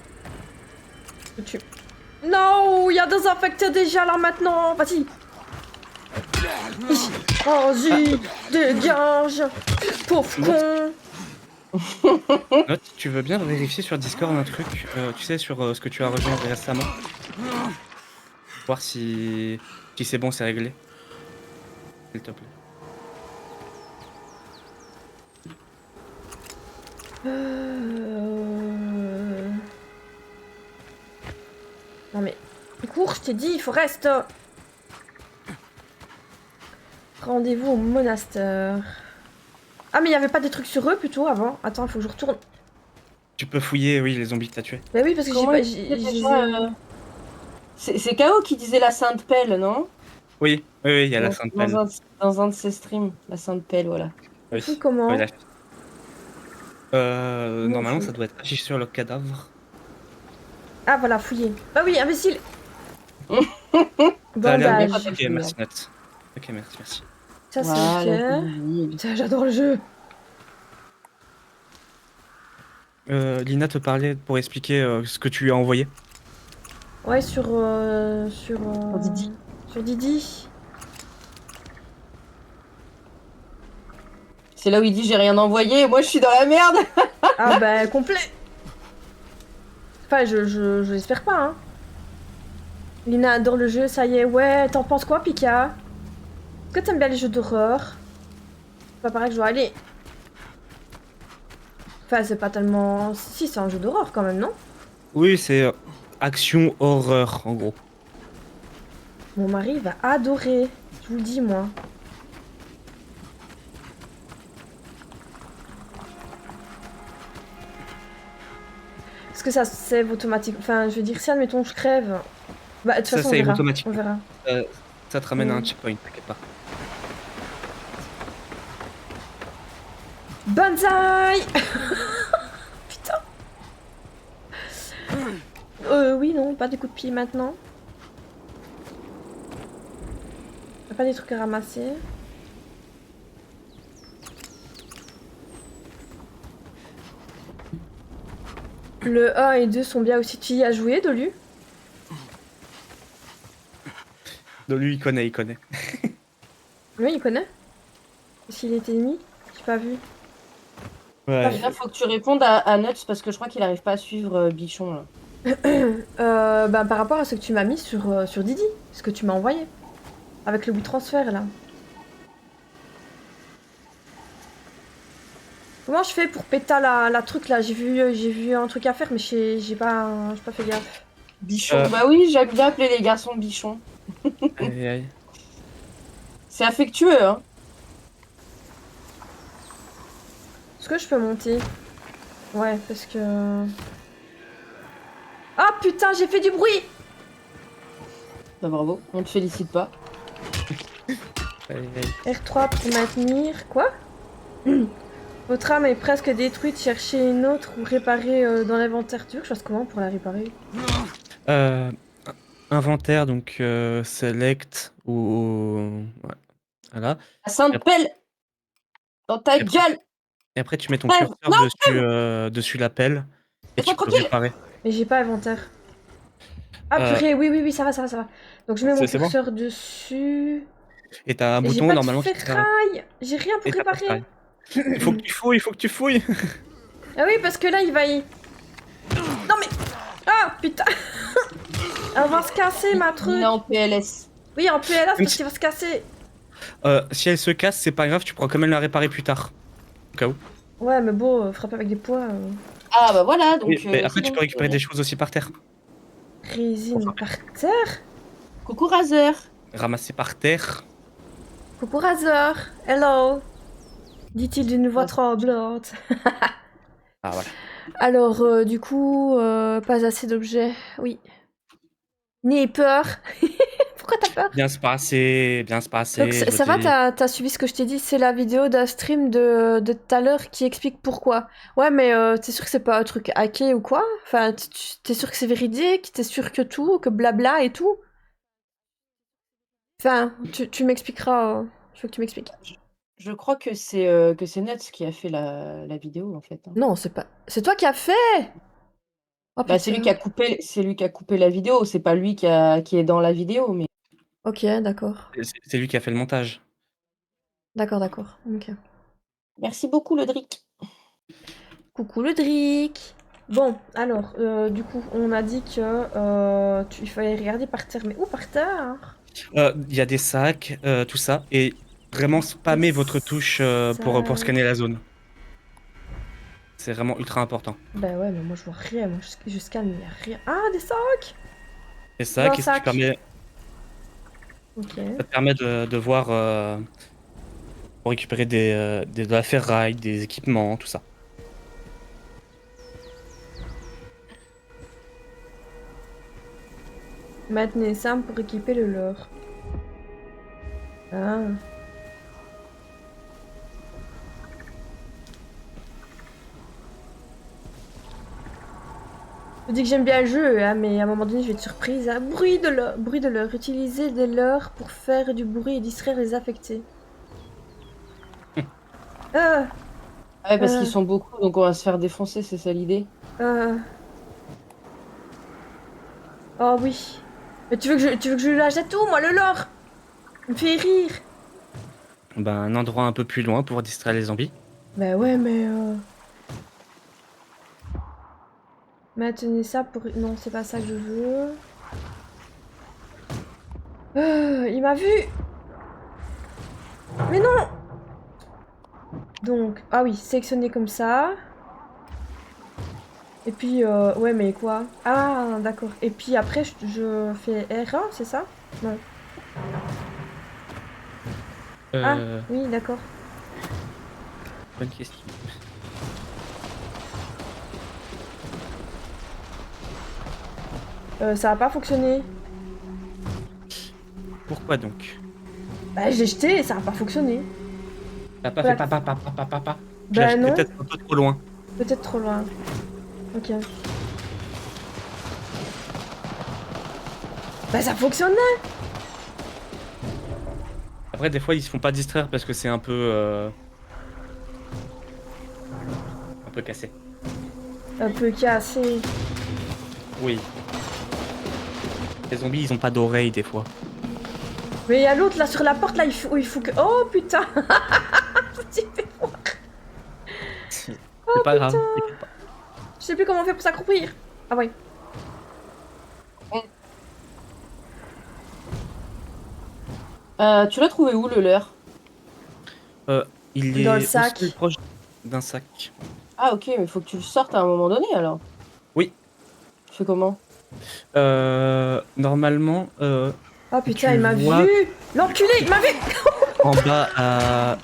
Non, il y a désinfecté déjà là maintenant. Vas-y. Vas-y, dégage. Pauvre con. Note, tu veux bien vérifier sur Discord un truc, tu sais, sur ce que tu as rejoint récemment? Voir si c'est bon, c'est réglé. S'il te plaît. Non mais, cours, je t'ai dit, il faut rester. Rendez-vous au monastère. Ah mais il y avait pas des trucs sur eux plutôt avant? Attends, il faut que je retourne. Tu peux fouiller, oui, les zombies que t'as tués. Bah oui, parce que Comment c'est KO qui disait la Sainte Pelle, non? Oui, il y a la Sainte Pelle. Dans un de ses streams, la Sainte Pelle, voilà. Oui. Oui, comment? Oui, normalement, ça doit être affiché sur le cadavre. Ah voilà, fouiller. Bah oui, imbécile. Ça a l'air Bandage. bien. Ok, merci, Nat. Ok, merci. Ça c'est Voilà, ok. oui. Putain, j'adore le jeu. Lina te parlait pour expliquer ce que tu lui as envoyé. Ouais, sur Didi. Sur Didi. C'est là où il dit j'ai rien envoyé et moi je suis dans la merde. Ah bah complet. Enfin, je l'espère pas, hein. Lina adore le jeu, ça y est. Ouais, t'en penses quoi, Pika? Est-ce que t'aimes bien les jeux d'horreur? C'est pas pareil que je dois aller. Enfin, c'est pas tellement... Si, c'est un jeu d'horreur quand même, non? Oui, c'est action horreur en gros. Mon mari va adorer. Je vous le dis, moi. Est-ce que ça save automatique? Enfin, je veux dire, si admettons je crève... Bah, de toute Ça façon, on save verra. automatiquement. On verra. Ça te ramène à un checkpoint, t'inquiète pas. Banzai. Putain. Oui, non, pas des coups de pied maintenant. Y'a pas des trucs à ramasser. Le 1 et 2 sont bien aussi. Tu y as joué, Dolu? Donc lui, il connaît. Oui, il connaît. S'il était ennemi, j'ai pas vu. Ouais. Déjà, faut que tu répondes à Nuts parce que je crois qu'il arrive pas à suivre Bichon là. Bah, par rapport à ce que tu m'as mis sur Didi, ce que tu m'as envoyé. Avec le WeTransfer là. Comment je fais pour péter la truc là? J'ai vu un truc à faire mais j'ai pas fait gaffe. Bichon. Bah oui, j'aime bien appeler les garçons Bichon. Aïe. C'est affectueux, hein. Est-ce que je peux monter? Ouais, parce que... Ah putain, j'ai fait du bruit! Bah bravo, on te félicite pas. R3 pour maintenir... Quoi? Votre âme est presque détruite, cherchez une autre ou réparer dans l'inventaire. Tu veux que je fasse comment pour la réparer? Euh, inventaire, donc select ou... Ouais. Voilà. La sainte pelle dans ta Et après- gueule. Et après, tu mets ton Crève. curseur dessus la pelle et Laisse-moi tu peux tranquille. réparer. Mais j'ai pas inventaire. Ah Euh, purée, oui, ça va. Donc je mets mon c'est bon. curseur dessus. Et t'as un Et j'ai bouton pas normalement de qui sert. ferraille. J'ai rien pour Et t'as pas de réparer. ferraille. Il faut que tu fouilles. Ah oui, parce que là, il va y... Non mais... Ah, putain. Elle va se casser, ma truc. Nina en PLS. Oui, en PLS, Même parce si- qu'il va se casser. Si elle se casse, c'est pas grave, tu pourras quand même la réparer plus tard. Au cas où. Ouais, mais bon, frapper avec des poids... Ah bah voilà, donc... Mais après, c'est tu bon, peux récupérer c'est des choses aussi par terre. Résine par terre. bon. Coucou Razer. Ramasser par terre. Coucou Razor. Hello. Dit-il d'une voix Ah. tremblante. Ah voilà. Alors, du coup, pas assez d'objets. Oui. N'aie peur. Pourquoi t'as peur? Bien se passer, bien se passer. Donc, je ça va, dis. t'as suivi ce que je t'ai dit? C'est la vidéo d'un stream de tout à l'heure qui explique pourquoi. Ouais, mais t'es sûr que c'est pas un truc hacké ou quoi? Enfin, t'es sûr que c'est véridique? T'es sûr que tout? Que blabla et tout? Enfin, tu m'expliqueras. Je veux que tu m'expliques. Je crois que c'est Nuts qui a fait la vidéo en fait. Hein. Non, c'est pas. C'est toi qui as fait! Oh, Bah c'est lui qui a coupé la vidéo, c'est pas lui qui est dans la vidéo, mais Ok, d'accord. C'est lui qui a fait le montage. D'accord. Ok. merci beaucoup le Drick. Coucou le Drick. Bon, alors, du coup, on a dit que il fallait regarder par terre. Mais où par terre? Il y a des sacs, tout ça. Et vraiment spammer votre touche pour scanner la zone. C'est vraiment ultra important. Bah ouais, mais moi je vois rien. Moi je scanne, il y a rien. Ah, des sacs! Et ça, Dans qu'est-ce qui sac. permet, Ok. ça te permet de voir pour récupérer de la ferraille, des équipements, tout ça. Maintenez ça pour équiper le leurre. Ah. Je dis que j'aime bien le jeu, hein, mais à un moment donné, je vais être surprise. Hein. Bruit de leurre. Utilisez des leurres pour faire du bruit et distraire les affectés. Ah ouais, parce qu'ils sont beaucoup, donc on va se faire défoncer, c'est ça l'idée. Oh oui. Mais tu veux que je la jette où, moi, le leurre? Il me fait rire. Ben, un endroit un peu plus loin pour distraire les zombies. Bah ouais, mais maintenez ça pour... Non, c'est pas ça que je veux. Il m'a vu. Mais non. Donc, ah oui, sélectionner comme ça. Et puis, ouais, mais quoi? Ah, d'accord. Et puis après, je fais R1, c'est ça? Non. Ah, oui, d'accord. Bonne question. Ça a pas fonctionné. Pourquoi donc? Bah, j'ai jeté et ça a pas fonctionné. T'as pas Voilà. fait papa. Je Bah l'ai non, peut-être un peu trop loin. peut-être trop loin. Ok. Bah ça fonctionnait. Après, des fois, ils se font pas distraire parce que c'est un peu cassé. Un peu cassé. Oui. Les zombies, ils ont pas d'oreilles des fois. Mais il y a l'autre là sur la porte là, il faut que... Oh putain. Je t'ai fait voir. C'est pas grave. t'inquiète pas. Je sais plus comment on fait pour s'accroupir. Ah ouais. Tu l'as trouvé où le leur? Il est Dans le aussi sac. proche d'un sac. Ah ok, mais faut que tu le sortes à un moment donné alors. Oui. Tu fais comment? Normalement, Oh putain, Tu il m'a vois- vu. L'enculé, il m'a vu. en bas à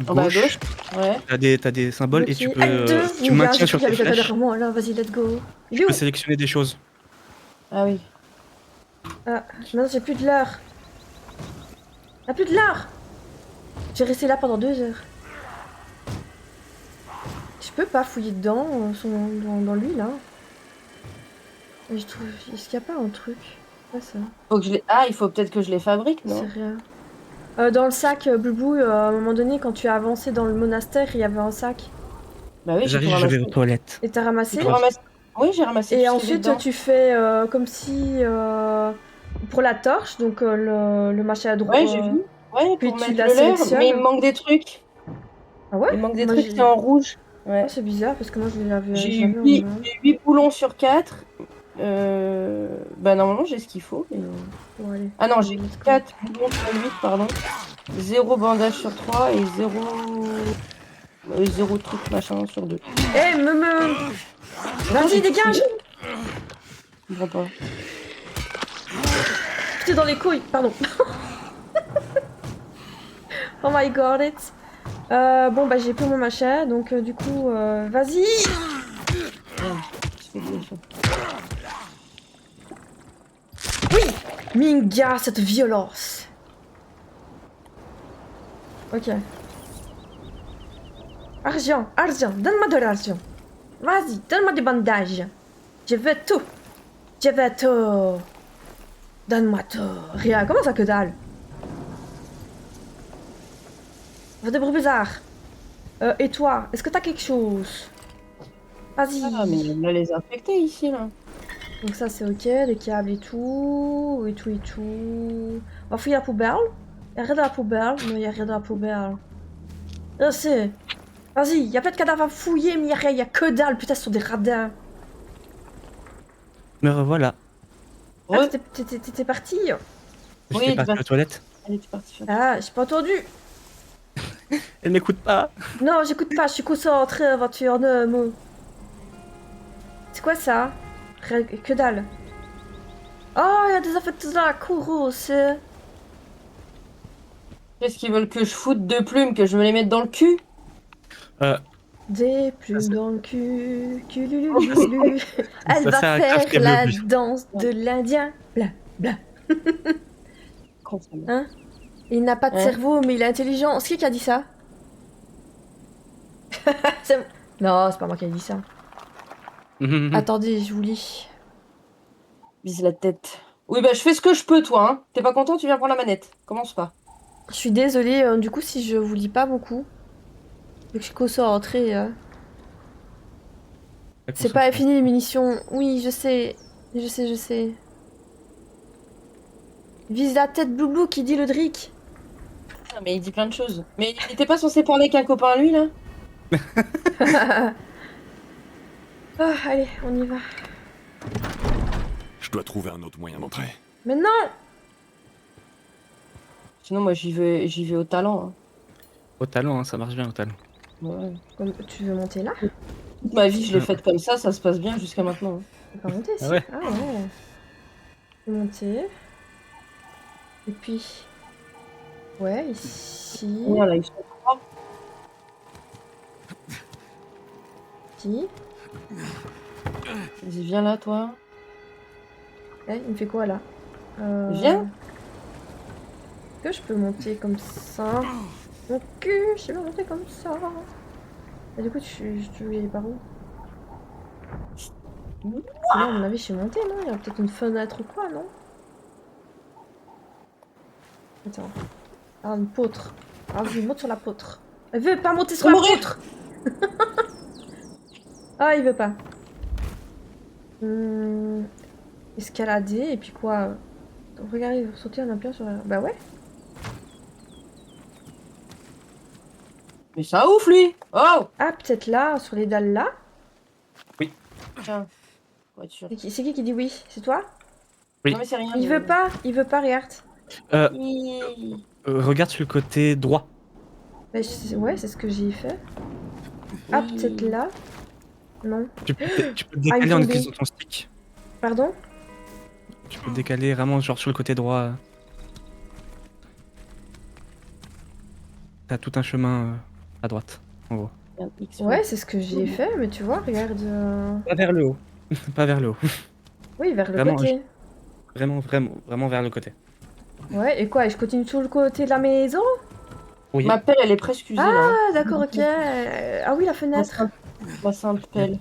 En bas à gauche, gauche? Ouais. t'as des symboles et tu Ok. peux, L2. si tu maintiens sur tes tes flèches, derrière moi là, vas-y, let's go. Il est tu où? peux sélectionner des choses. Ah oui. Ah, non, j'ai plus de l'heure. Y'a plus de l'heure. J'ai resté là pendant 2 heures. peux pas fouiller dedans, dans lui là. Et je trouve. Est-ce qu'il n'y a pas un truc? Ouais, ça. Faut que je les... Ah, il faut peut-être que je les fabrique, non? C'est rien. Dans le sac, Boubou, à un moment donné, quand tu as avancé dans le monastère, il y avait un sac. Bah oui, j'ai J'arrive, tout je vais ramassé. aux toilettes. Et t'as ramassé? J'ai tout ramassé. Oui, j'ai ramassé. Et tout ce qu'il y avait ensuite, dedans. tu fais comme si. Pour la torche, donc le machin à droite. Ouais, j'ai vu. Ouais, Puis pour tu mettre la le leurre, sélectionnes. mais il me manque des trucs. Ah ouais? Il me manque des Moi, trucs, j'ai- c'est en rouge. Ouais. Ah, c'est bizarre parce que moi je l'avais. J'ai je eu l'avais en 8, main. boulons sur 4. Bah normalement j'ai ce qu'il faut. Mais... Bon, allez. Ah non, j'ai Let's go. 4 boulons sur 8, pardon. 0 bandage sur 3 et 0 truc machin sur 2. Eh, Vas-y, dégage! Je comprends pas. T'es dans les couilles, pardon. Oh my god, it. Bon, bah j'ai plus mon machin, donc du coup, vas-y! Je fais gaffe. Minga, cette violence! Ok. Argent, donne-moi de l'argent. Vas-y, donne-moi des bandages. Je veux tout. Je veux tout. Donne-moi tout. Rien, comment ça que dalle? Des bruits bizarres. Et toi, est-ce que t'as quelque chose? Vas-y. Ah mais on a les infectés ici là. Donc ça c'est ok, les câbles et tout. On va fouiller la poubelle. Y'a rien dans la poubelle. Non, y'a rien dans la poubelle. C'est... Vas-y, y'a plein de cadavres à fouiller, mais y'a que dalle. Putain, ce sont des radins. Me revoilà. Ah, Ouais. t'étais parti? Oui, J'étais parti bah- aux toilettes. Allez, tu es parti faire. Ah, j'ai pas entendu. Elle m'écoute pas. Non, j'écoute pas, je suis concentrée, voiture, ne mot. C'est quoi ça? Que dalle. Oh, y'a des infectés dans la cour aussi. Qu'est-ce qu'ils veulent que je foute de plumes, que je me les mette dans le cul? Des plumes dans le cul, cululululu. Elle Ça va sert à faire crafter la le plus. danse de l'Indien. Bla, bla. Con, ça me- Il n'a pas de Ouais. cerveau, mais il est intelligent. C'est qui a dit ça? C'est- Non, c'est pas moi qui a dit ça. Mhm. Attendez, je vous lis. Vise la tête. Oui, bah je fais ce que je peux, toi. Hein. T'es pas content, tu viens prendre la manette. Commence pas. Je suis désolée, du coup, si je vous lis pas beaucoup. Vu que je suis concentrée. C'est pas fini les munitions. Oui, je sais. Je sais. Vise la tête Bloublou qui dit le dric. Ah, mais il dit plein de choses. Mais il était pas censé parler qu'un copain à lui, là? Ah, allez, on y va. Je dois trouver un autre moyen d'entrer. Mais non! Sinon, moi, j'y vais au talent. Au talent, hein, ça marche bien au talent. Hein. Ouais. Tu veux monter là? Toute ma vie, je l'ai faite comme ça se passe bien jusqu'à maintenant. Hein. Tu peux pas monter ici? Ah ouais. Ah ouais. Je vais monter. Et puis... Ouais, ici. Voilà, ils sont trois. Ici. Vas-y, viens là, toi. Eh, il me fait quoi là? Viens. Est-ce que je peux monter comme ça? Mon cul, je sais pas monter comme ça. Et du coup, tu veux y aller par où? Sinon, à mon avis, je suis montée, non? Il y a peut-être une fenêtre ou quoi, non? Attends. Ah, une poutre. Ah, je monte sur la poutre. Elle veut pas monter sur Je la vais mourir. poutre! Ah, il veut pas. Escalader, et puis quoi? Regardez, sauter en appuyant sur la... Bah ouais. Mais ça ouf, lui. Oh. Ah, peut-être là, sur les dalles là. Tiens. Voiture. C'est qui dit oui? C'est toi? Oui. Non, mais c'est rien. Il veut pas, regarde. Regarde sur le côté droit. Bah, ouais, c'est ce que j'ai fait. Ah, peut-être là. Non. Tu peux te décaler il en est utilisant ton stick. Pardon? Tu peux te décaler vraiment genre sur le côté droit. T'as tout un chemin à droite, en gros. Ouais, c'est ce que j'ai fait, mais tu vois, regarde. Pas vers le haut. Pas vers le haut. Oui, vers le Vraiment, côté. Vraiment vers le côté. Ouais, et quoi? Et je continue sur le côté de la maison? Oui. Ma pelle, elle est presque usée, là. Ah, d'accord, ok. Ah oui, la fenêtre. Ma sainte pelle.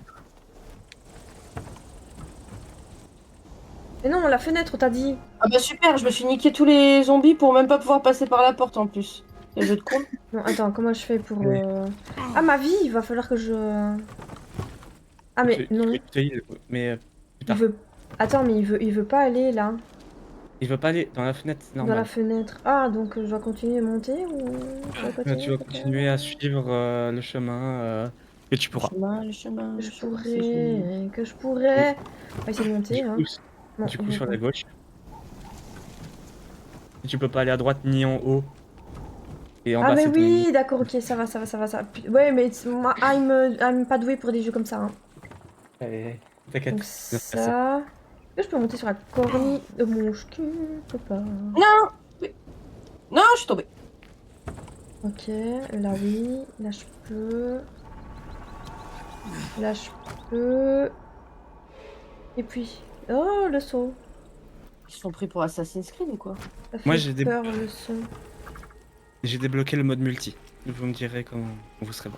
Mais non, la fenêtre, t'as dit. Ah bah super, je me suis niqué tous les zombies pour même pas pouvoir passer par la porte en plus. C'est jeu de con. Non, attends, comment je fais pour... Oui. Ah, ma vie, il va falloir que je... Ah, mais non, Mais plus il tard. veut... Attends, mais il veut pas aller, là, Il veut pas aller dans la fenêtre, c'est dans la normal. fenêtre. Ah, donc je dois continuer à monter ou... Je dois continuer, Tu vas continuer à suivre le chemin que tu pourras. Le chemin, Que le je chemin, c'est joli. pourrais... Que je pourrais... On va essayer de monter, hein. Non, Du coup, il sur veut la pas. gauche. Et tu peux pas aller à droite ni en haut. Et en Ah, bas, mais c'est ton... oui, d'accord, ok, ça va, ça va, ça va, ça va. Ouais, mais moi, I'm pas douée pour des jeux comme ça, hein. Allez, t'inquiète. Donc bien se passer. ça... Est-ce que je peux monter sur la cornille de mon cul? Je peux pas. Non Oui. Non, je suis tombée. Ok, là oui, là je peux. Là je peux. Et puis... Oh, le saut. Ils sont pris pour Assassin's Creed ou quoi? Ça fait Moi, j'ai des- peur, le saut. J'ai débloqué le mode multi. Vous me direz quand vous serez bon.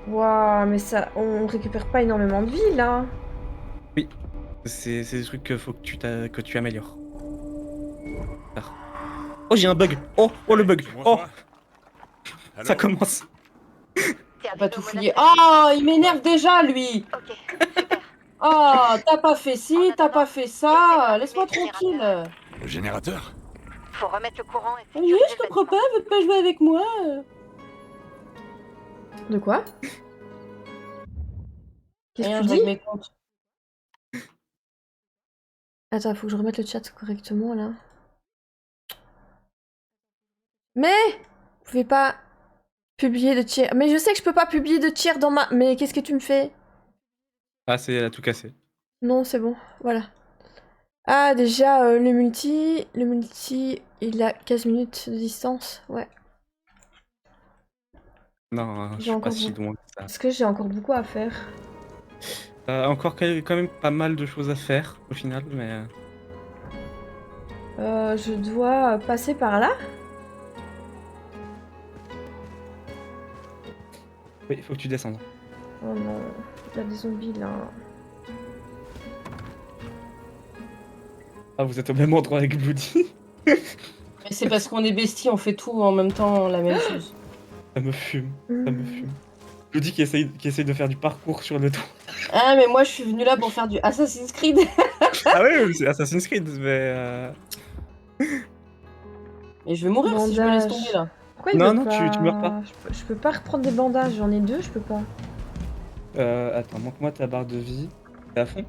Waouh, mais ça... On récupère pas énormément de vie, là. C'est des trucs que faut que que tu améliores. Oh, j'ai un bug. Oh, le bug. Oh, ça commence. T'es Pas arrivé tout au fouiller. monastère? Oh, il m'énerve déjà, lui. Ok, super. Oh, t'as pas fait ci, t'as pas fait ça. Laisse-moi tranquille. Le générateur? Faut remettre le courant et Oui, sécuriser je le comprends bâtiment. pas, veux pas jouer avec moi. De quoi? Qu'est-ce Rien, que tu je règle dis? mes comptes. Attends, faut que je remette le chat correctement, là. Mais vous pouvez pas publier de tiers. Mais je sais que je peux pas publier de tiers dans ma... Mais qu'est-ce que tu me fais? Ah, elle a tout cassé. Non, c'est bon, voilà. Ah, déjà, le multi, il a 15 minutes de distance, ouais. Non, je J'ai suis pas encore si beaucoup. loin que ça. Parce que j'ai encore beaucoup à faire. Encore quand même pas mal de choses à faire au final, mais Je dois passer par là? oui, faut que tu descendes. Oh non, il y a des zombies là. Ah, vous êtes au même endroit avec Bloody. Mais c'est parce qu'on est besties, on fait tout en même temps la même chose. Ça me fume, ça me fume. Bloody qui essaye de faire du parcours sur le toit. Ah, mais moi je suis venue là pour faire du Assassin's Creed. Ah oui, c'est Assassin's Creed, mais Mais je vais mourir si je me laisse tomber là. Pourquoi il Non, veut non, pas... tu meurs pas. Je peux pas reprendre des bandages, j'en ai 2, je peux pas. Attends, manque-moi ta barre de vie. T'es à fond?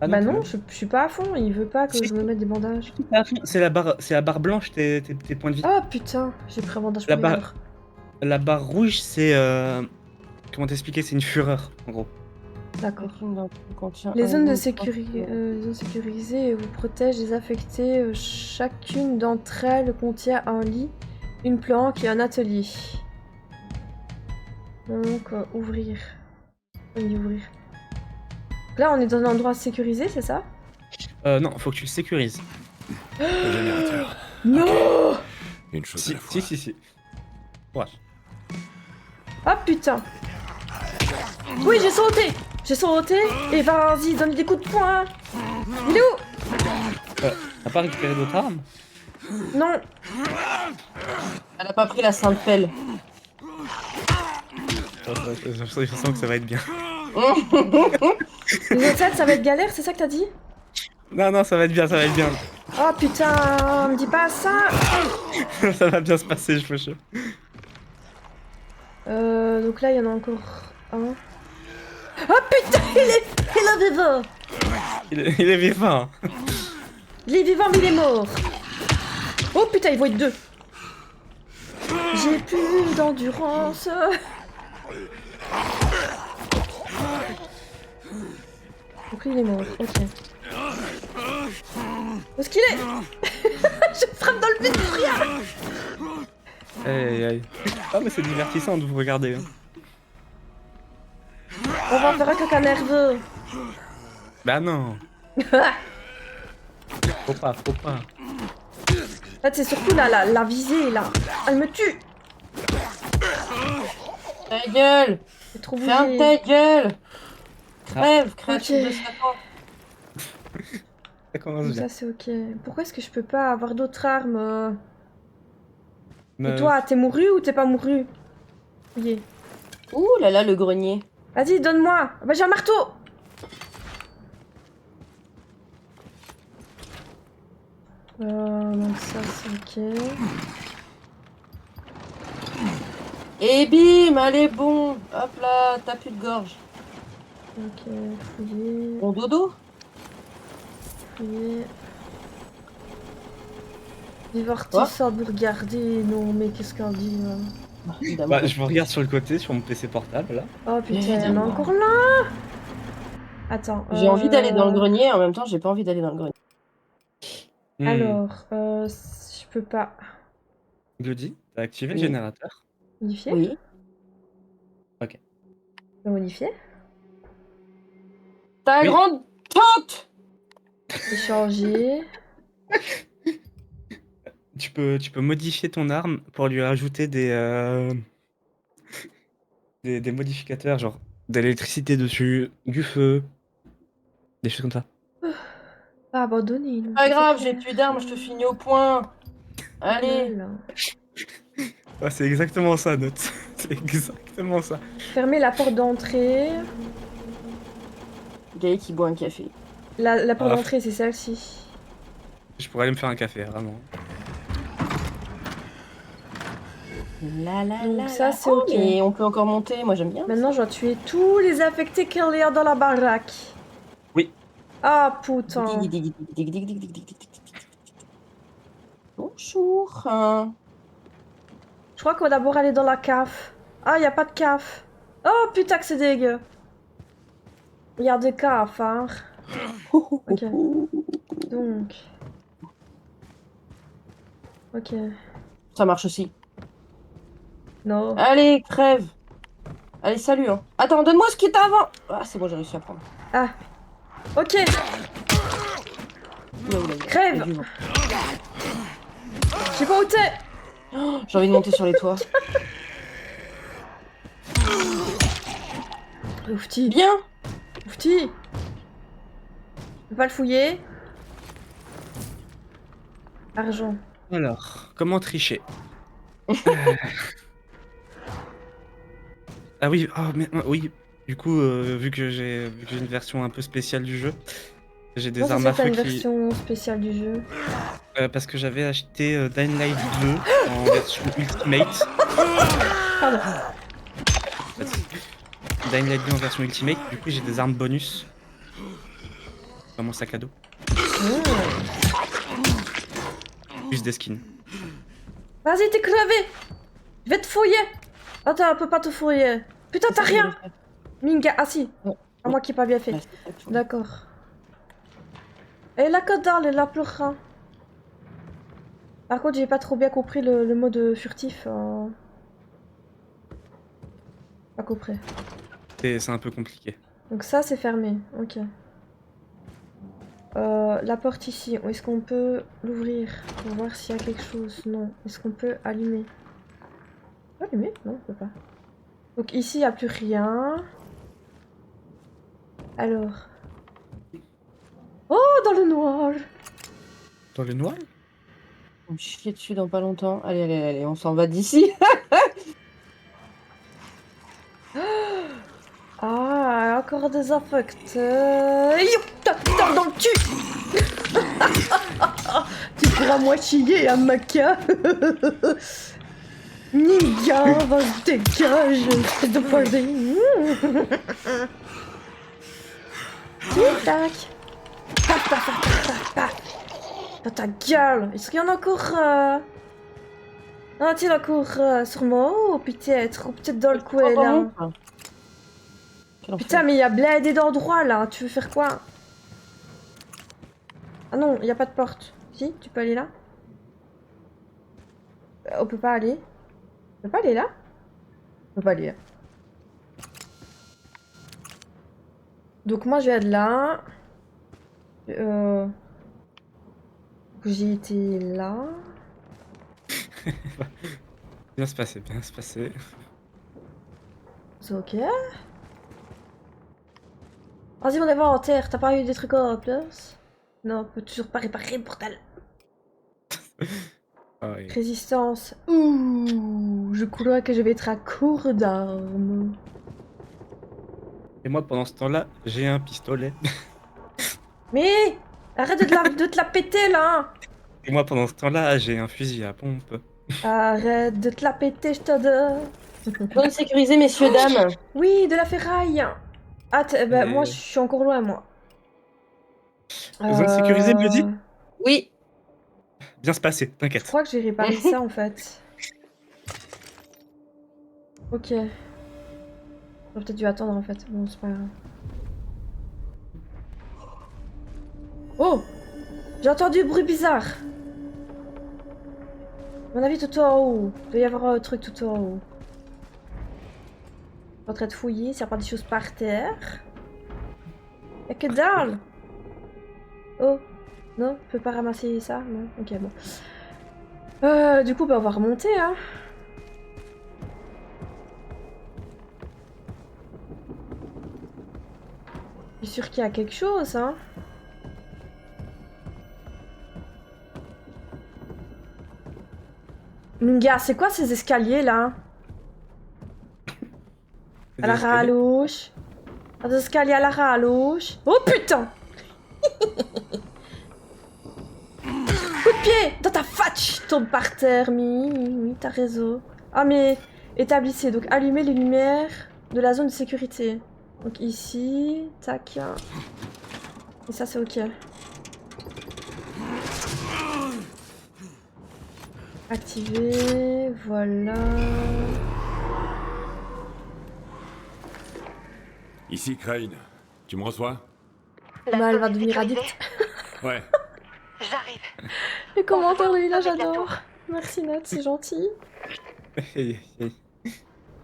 Ah Bah t'es non, même je suis pas à fond, il veut pas que Si. je me mette des bandages. pas à fond. C'est la barre blanche, tes points de vie. Ah putain, j'ai pris un bandage La pour barre- rien d'autre. La barre rouge, c'est comment t'expliquer? C'est une fureur, en gros. D'accord. Contient Les un zones, de groupe les zones sécurisées vous protègent des affectés. Chacune d'entre elles contient un lit, une planque et un atelier. Donc, ouvrir. Oui, ouvrir. Là, on est dans un endroit sécurisé, c'est ça? Non, faut que tu le sécurises. Le générateur. Non! Une chose à Si, la fois. si. Ouais. Ah putain! Oui, j'ai sauté! J'ai sauté! Et vas-y, donne des coups de poing! Il est où? T'as pas récupéré d'autres armes? Non! Elle a pas pris la sainte pelle. Je sens que ça va être bien. Les autres ça va être galère, c'est ça que t'as dit? Non, ça va être bien, ça va être bien. Oh putain, me dis pas ça! Ça va bien se passer, je peux chaud. Donc là, il y en a encore un. Oh putain, il est vivant! Il est vivant. Il est vivant, mais il est mort! Oh putain, il voit être deux! J'ai plus d'endurance! Donc lui, il est mort, ok. Où est-ce qu'il est? Je frappe dans le vide pour rien! Aïe. Ah, mais c'est divertissant de vous regarder. Hein. On va faire un caca nerveux! Bah non. Faut pas. En fait, c'est surtout la visée, là. Elle me tue. Ta gueule! C'est trop Ferme bougé. ta gueule! Crève, créature Ok. de Satan! Ça commence Donc bien. ça, c'est ok. Pourquoi est-ce que je peux pas avoir d'autres armes Et Me- toi, t'es mouru ou t'es pas mouru? Oui. Ouh là là, le grenier. Vas-y, donne-moi. Bah, j'ai un marteau. Donc ça, c'est ok. Et bim, allez bon! Hop là, t'as plus de gorge. Ok, fouiller, Bon dodo? fouiller. Divertis Quoi? ça vous regarder. Non, mais qu'est-ce qu'elle dit là? Évidemment. Bah, je me regarde sur le côté, sur mon PC portable, là. Oh putain, elle est Évidemment. encore là. Attends. J'ai envie d'aller dans le grenier, en même temps, j'ai pas envie d'aller dans le grenier. Alors, je peux pas Glody, t'as activé le Oui. générateur? modifier. Oui. Le modifier. Ta Oui. grande tante! Échanger. Tu peux modifier ton arme pour lui rajouter des modificateurs, genre de l'électricité dessus, du feu, des choses comme ça. Pas abandonné. non, Pas ça, grave, c'est j'ai clair. plus d'armes, je te finis au point. Allez. Mal. Ouais, c'est exactement ça, Note. C'est exactement ça. Fermer la porte d'entrée. Gaï qui boit un café. La porte Ah. d'entrée, c'est celle-ci. Je pourrais aller me faire un café, vraiment. La la Donc la ça, la. c'est Oh, ok. mais on peut encore monter, moi j'aime bien. Maintenant, je dois tuer tous les affectés qu'il y a dans la baraque. Oui. Ah putain. Bonjour. Je crois qu'on va d'abord aller dans la cave. Ah, y a pas de cave. Oh putain que c'est dégueu. Il y a des caves, hein. Ok. Donc. Ok. Ça marche aussi. Non. Allez, crève. Allez, salut. Hein. Attends, donne-moi ce qui t'a avant. Ah, c'est bon, j'ai réussi à prendre. Ah. Ok. Oula, oula, oula. Crève. Il y a du vent. Je sais pas où t'es. Oh, j'ai envie de monter sur les toits. Oufti. Bien. Oufti. Je peux pas le fouiller. Argent. Alors, comment tricher? Ah oui, oh, mais, oui. Du coup, vu que j'ai une version un peu spéciale du jeu, j'ai des Comment ça armes se à fait que t'as feu une qui... version spéciale du jeu? parce que j'avais acheté Dying Light 2 en version Ultimate. Pardon. Dying Light 2 en version Ultimate, du coup j'ai des armes bonus dans mon sac à dos. Plus des skins. Vas-y, t'es crevé. Je vais te fouiller. Attends, on peut pas te fouiller. Putain, t'as rien. Minga, ah si. Ouais. À moi qui ai pas bien fait. D'accord. Et la que dalle, elle a pleuré. Par contre, j'ai pas trop bien compris le mode furtif. Pas compris. C'est un peu compliqué. Donc ça, c'est fermé. Ok. La porte ici, est-ce qu'on peut l'ouvrir pour voir s'il y a quelque chose? Non. Est-ce qu'on peut allumer? On peut allumer? Non, on peut pas. Donc ici, il n'y a plus rien. Alors. Oh, dans le noir! Dans le noir? On me chier dessus dans pas longtemps. Allez, allez, allez, on s'en va d'ici. Ah, encore des affects. Putain, dans le cul! Tu pourras moi chier, hein, maca? Niga, va se dégage, espèce de foiré. Tic-tac. Paf, paf, paf, paf, paf. Dans ta gueule. Est-ce qu'il y en a encore Ah, tiens, encore sur moi, ou peut-être dans le coin, là. Putain, mais il y a blindé d'endroits, là. Tu veux faire quoi? Ah non, il n'y a pas de porte. Si, tu peux aller là? On peut pas aller. On peut pas aller là? On peut pas aller là. Donc moi, je vais de là. J'ai été là. Bien se passer, bien se passer. C'est ok. Vas-y, on inventaire. T'as pas eu des trucs en plus? Non, on peut toujours pas réparer le portal. Ah ouais. Résistance. Ouh, je crois que je vais être à court d'armes. Et moi, pendant ce temps-là, j'ai un pistolet. Mais arrête de te la péter là. Et moi, pendant ce temps-là, j'ai un fusil à pompe. Arrête de te la péter, je te dis. Zone sécurisée, messieurs, dames. Oui, de la ferraille. Ah, bah, Et- moi, je suis encore loin, moi. Zone sécurisée, me dit Oui. Bien se passer, Je t'inquiète. crois que j'ai réparé ça, en fait. Ok. J'aurais peut-être dû attendre, en fait. Bon, c'est pas grave. Oh! J'ai entendu un bruit bizarre. À mon avis, tout en haut. Il doit y avoir un truc tout en haut. Je suis en train de fouiller, s'il n'y a pas des choses par terre. Y'a que dalle! Oh! Non, je peux pas ramasser ça? Non? Ok, bon. Du coup, bah, on va remonter, hein. Je suis sûre qu'il y a quelque chose, hein. Lunga, c'est quoi ces escaliers là? À la rallonge. Des escaliers à la rallonge. Oh putain! Coup de pied! Dans ta fatch! Tombe par terre, oui, t'as raison. Ah mais, établissez, donc allumez les lumières de la zone de sécurité. Donc ici, tac. Et ça c'est ok. Activer, voilà. Ici, Crane. Tu me reçois? La Bah, elle zone va est devenir sécurisée. addict. Ouais. J'arrive. Les commentaires de Lila, Avec la j'adore. tour. Merci Nat, c'est gentil.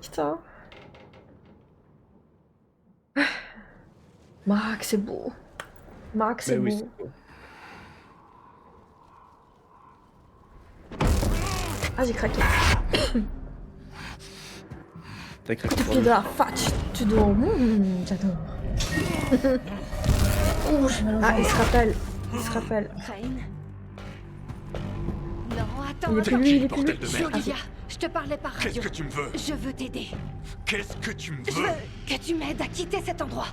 Putain. Max, c'est beau. Max, c'est Mais oui, beau. c'est beau. Ah, j'ai craqué. T'as craqué Coup de pour pied lui. de la fatch. Tu dois. J'adore. Ouh, j'ai mal au Ah, il se rappelle. Il se rappelle. Crane. Non, attends, Il est plus attends. lui, il est plus lui. Bordel de Je suis merde. Olivia. Je te parlais par Qu'est-ce radio. que tu me veux? Je veux t'aider. Qu'est-ce que tu me Je veux? veux que tu m'aides à quitter cet endroit.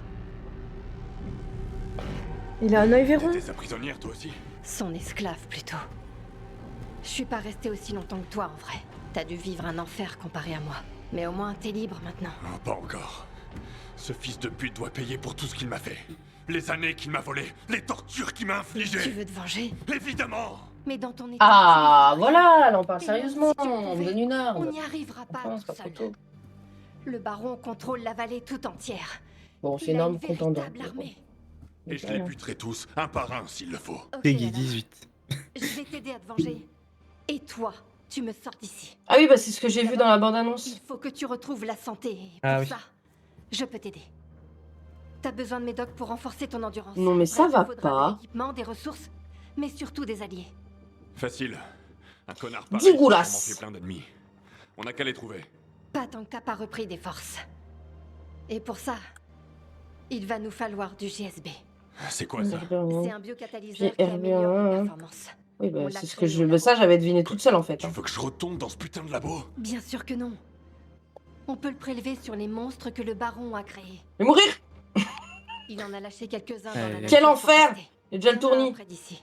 Il a un œil verron. T'es sa prisonnière, toi aussi? Son esclave, plutôt. Je suis pas restée aussi longtemps que toi, en vrai. T'as dû vivre un enfer comparé à moi. Mais au moins, t'es libre maintenant. Non, pas encore. Ce fils de pute doit payer pour tout ce qu'il m'a fait. Les années qu'il m'a volées, les tortures qu'il m'a Tu infligées. veux te venger? Évidemment! Mais dans ton état... Ah, tu- voilà, là on parle Et même sérieusement. si tu On me pouvais, donne une On arme. n'y arrivera pas Enfin, c'est tout pas seul. trop tôt. Le baron contrôle la vallée tout entière. Bon, c'est Il une a arme une contendant. véritable armée. Et je les buterai tous, un par un, s'il le faut. Ok, Peggy alors, 18. je vais t'aider à te venger. Et toi, tu me sors d'ici. Ah oui, bah c'est ce que j'ai vu dans la bande-annonce. Il faut que tu retrouves la santé. Et pour Ah oui. ça, je peux t'aider. T'as besoin de médocs pour renforcer ton endurance. Non, mais ça Bref, va il faudra pas. de l'équipement, des ressources, mais surtout des alliés. Facile. Un connard pareil, Digoulas. ça m'en fait plein d'ennemis. On a qu'à les trouver. Pas tant que t'as pas repris des forces. Et pour ça, il va nous falloir du GSB. C'est quoi ça? C'est un biocatalyseur qui GRB1, améliore hein. les performances. Oui, bah On c'est l'a ce que créé je. au Bah, ça, labo. j'avais deviné toute seule en fait. Tu veux que je retombe dans ce putain de labo? Bien sûr que non. On peut le prélever sur les monstres que le baron a créés. Mais mourir! Il en a lâché quelques-uns dans Aïe, la aïe. nature Quel pour enfer! tester. J'ai déjà le Il y en a un tournis. près d'ici.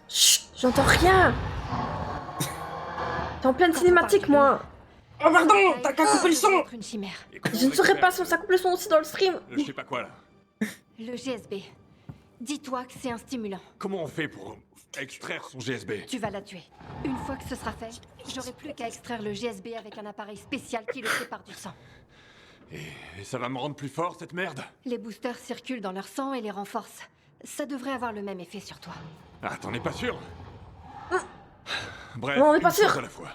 Chut, j'entends rien. T'es en pleine Quand on cinématique, parle de moi. Oh pardon, t'as qu'à couper le Ça doit son! être une chimère. Et comment Je on ne saurais récupère pas si ça coupe le son aussi dans le stream. Je sais pas quoi là. Le GSB. Dis-toi que c'est un stimulant. Comment on fait pour extraire son GSB? Tu vas la tuer. Une fois que ce sera fait, j'aurai plus qu'à extraire le GSB avec un appareil spécial qui le sépare du sang. Et ça va me rendre plus fort cette merde? Les boosters circulent dans leur sang et les renforcent. Ça devrait avoir le même effet sur toi. Ah, t'en es pas sûr? Bref, Non, on n'est pas une chose sûr. à la fois.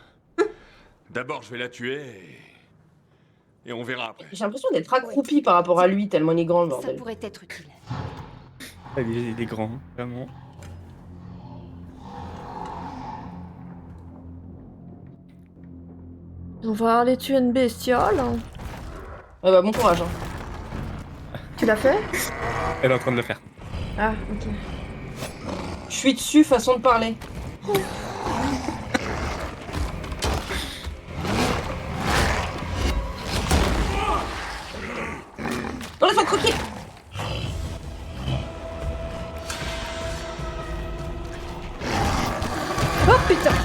D'abord, je vais la tuer et on verra après. J'ai l'impression d'être accroupi par rapport à lui, tellement il est grand le Ça bordel. pourrait être utile. Ah, il est grand, hein, vraiment. On va aller tuer une bestiole. Ouais, bah bon courage. Hein. Tu l'as fait? Elle est en train de le faire. Ah, ok. Je suis dessus, façon de parler. Oh, laisse-moi croquer. Oh putain.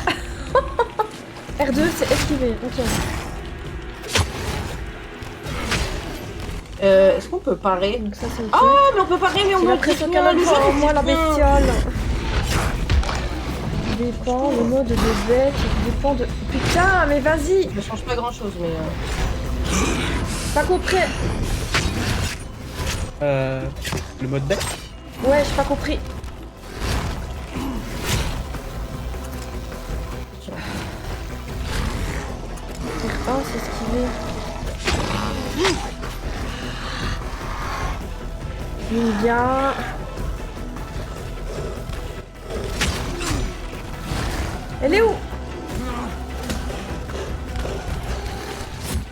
R2 c'est esquiver, ok. Est-ce qu'on peut parer? Donc ça c'est ok. Oh, mais on peut parer, mais on J'ai a l'impression qu'elle a devant moi la bestiole. Dépend, le mode de bête, dépend de... Putain, mais vas-y. Ça change pas grand-chose, mais... Pas compris. Le mode deck. Ouais, j'ai pas compris. R1 c'est esquiver. Ninja. Elle est où?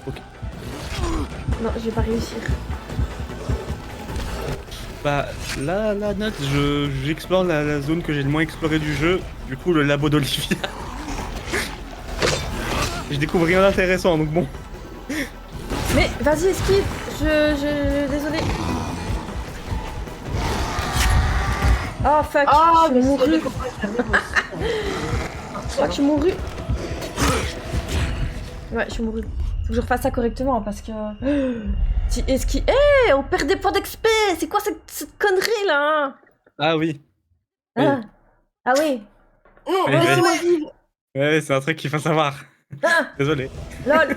Ok. Non, je vais pas réussir. Bah là, note, j'explore la zone que j'ai le moins explorée du jeu. Du coup, le labo d'Olivia. Je découvre rien d'intéressant, donc bon. Mais vas-y, esquive. Désolé. Oh fuck, Ah, je mais suis c'est mourue. le copain qui arrive aussi. Je crois que je suis mourue. Ouais, je suis mourue. Faut que je refasse ça correctement parce que... Si esquive... Eh, on perd des points d'XP. C'est quoi cette connerie là? Ah oui. Ah, ah oui. Non, Oui, laisse-moi oui. vivre. Ouais, c'est un truc qu'il faut savoir. Ah, Désolé. lol.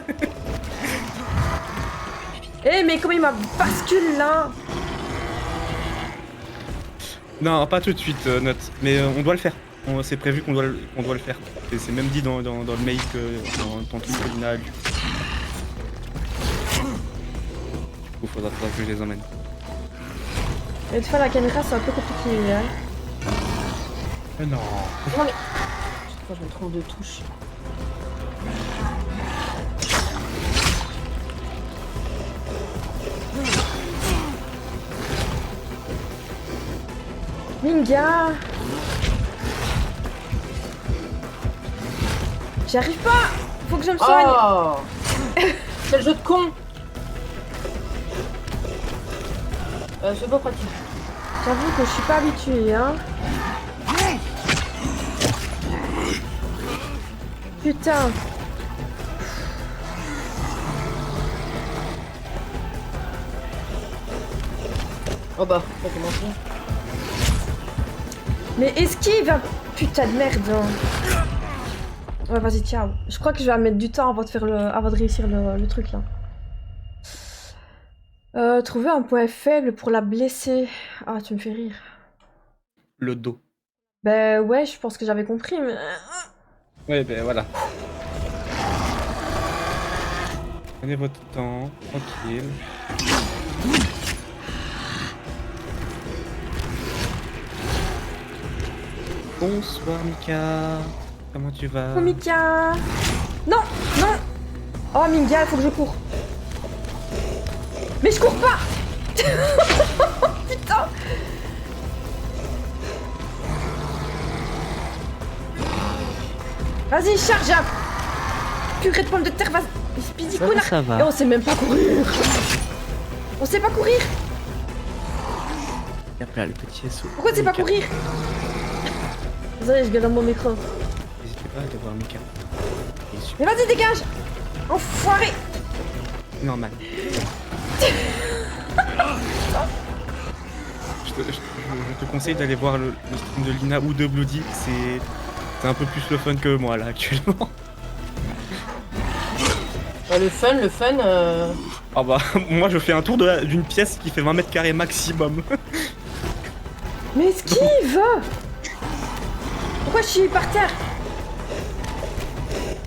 Eh, mais comment il m'a bascule là? Non, pas tout de suite, note. Mais on doit le faire. C'est prévu qu'on doit le faire. Et c'est même dit dans le mail que dans ton truc original. Du coup, faudra que je les emmène. Et de faire la caméra, c'est un peu compliqué. Hein. Mais non. Non, mais... Chaque fois, je me trompe de touche. Minga. J'y arrive pas. Faut que je me soigne. Oh. Quel jeu de con. C'est pas pratique. J'avoue que je suis pas habituée, hein. Putain. Oh bah, ça commence bien. Mais esquive, hein. Putain de merde. Hein. Ouais, vas-y, ciao. Je crois que je vais mettre du temps avant de réussir le truc là. Trouver un point faible pour la blesser. Ah, tu me fais rire. Le dos. Ben ouais, je pense que j'avais compris, mais... Ouais, ben voilà. Prenez votre temps, tranquille. Bonsoir Mika. Comment tu vas? Oh, Mika. Non, non. Oh, Minga, il faut que je cours. Mais je cours pas. Putain. Vas-y, charge up. Purée de pommes de terre, vas-y. Speedy connard. Ça va. Et on sait même pas courir. On sait pas courir. Et après, le petit SO. Pourquoi tu sais pas Mika. courir? Désolé, je gueule dans mon micro. N'hésitez pas à aller voir Mika. Il est super Mais vas-y, dégage. Enfoiré. normal. Je te conseille d'aller voir le stream de Lina ou de Bloody. C'est un peu plus le fun que moi là actuellement. Bah, le fun. Ah bah, moi je fais un tour d'une pièce qui fait 20 mètres carrés maximum. Mais esquive. Pourquoi je suis par terre?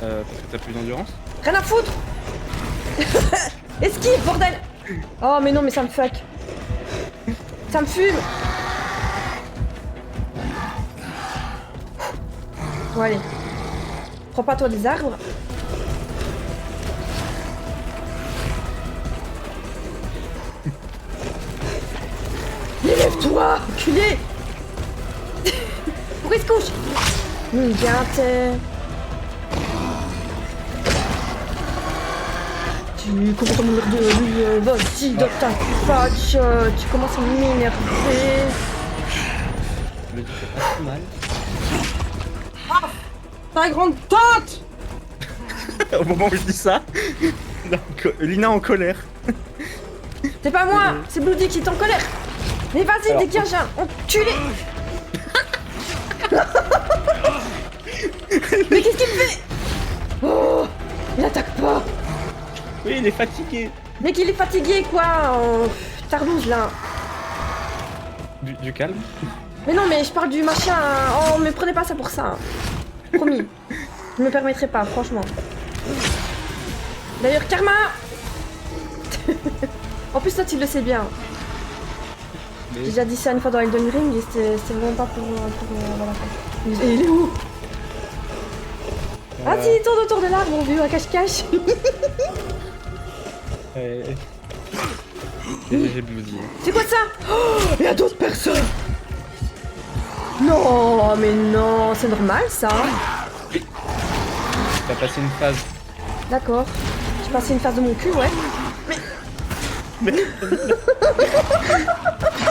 Parce que t'as plus d'endurance. Rien à foutre. Esquive, bordel. Oh mais non, mais ça me fuck. Ça me fume. Bon allez. Prends pas toi des arbres. Couche-toi, enculé. Pourquoi il se couche? Bien, t'es... Tu es complètement merdeux, lui, vas-y, dans ta patch, tu commences à m'énerver. Le truc fait pas si mal. Ta grande tante. Au moment où je dis ça, Lina en colère. C'est pas moi, c'est Bloody qui est en colère. Mais vas-y, Alors, dégage, enculé. Mais qu'est-ce qu'il me fait? Oh, il attaque pas. Oui, il est fatigué. Mec, il est fatigué, quoi. Tarlouge, là. Du calme. Mais non, mais je parle du machin. Oh, me prenez pas ça pour ça. Promis. Je me permettrai pas, franchement. D'ailleurs, Karma. En plus, toi, tu le sais bien. Mais- J'ai déjà dit ça une fois dans Elden Ring et c'était vraiment pas pour voilà, quoi. Et il est où? Ah, si, il tourne autour de l'arbre, mon vieux, à cache-cache. J'ai blousé. C'est quoi ça? Oh, il y a d'autres personnes. Non, mais non, c'est normal ça. T'as passé une phase. D'accord. J'ai passé une phase de mon cul, ouais. Mais...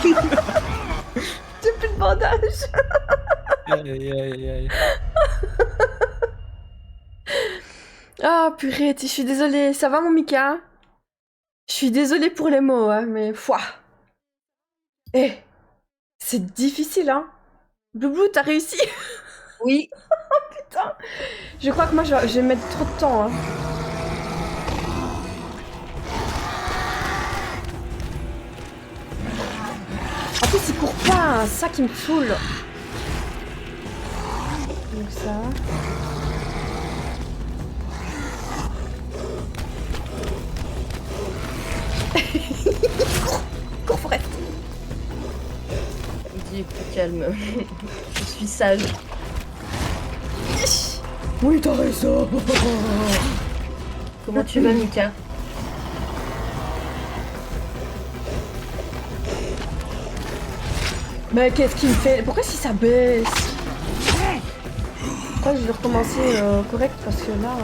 J'ai plus de bandage. Aïe aïe aïe aïe. Ah, purée, je suis désolée. Ça va, mon Mika? Je suis désolée pour les mots, hein, mais... Fouah. Eh, c'est difficile, hein. Blue, t'as réussi? Oui. Putain. Je crois que moi, je vais mettre trop de temps, hein. En plus, il court pas, c'est ça qui me saoule. Donc ça... Cours, Forest. Dis, plus calme. Je suis sage. Oui, t'as raison. Comment tu vas, Mika? Mais qu'est-ce qu'il me fait? Pourquoi si ça baisse? Pourquoi je vais recommencer correct parce que là...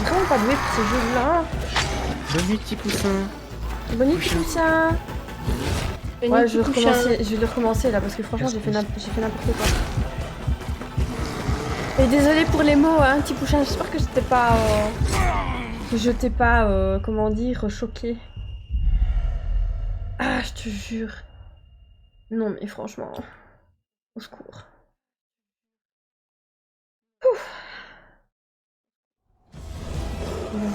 Vraiment pas doué pour ces jeux-là. Bonne nuit, petit poussin. Bonne nuit, tout ça. Ouais, je vais le recommencer là parce que franchement j'ai fait n'importe quoi. Et désolé pour les mots, hein, petit pouchin. J'espère que je t'ai pas, comment dire, choqué. Ah, je te jure. Non mais franchement, au secours. Ouf. Bon.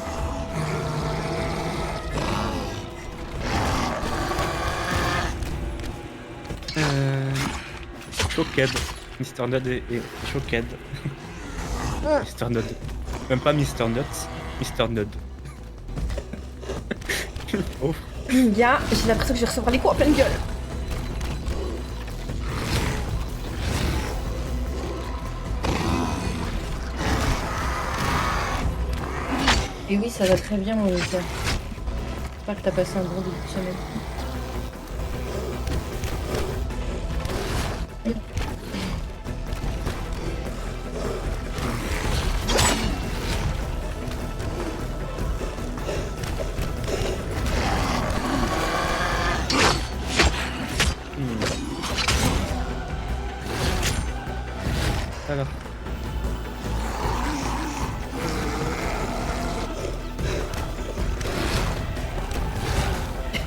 Shocked. Mr. Nod est Shocked. Mr. Nod. Même pas Mr. Nuts, Mr. Nod. Oh. Bien, j'ai l'impression que je vais recevoir les coups en pleine gueule. Et oui, ça va très bien, mon Mika. J'espère que t'as passé un bon début de semaine. Alors.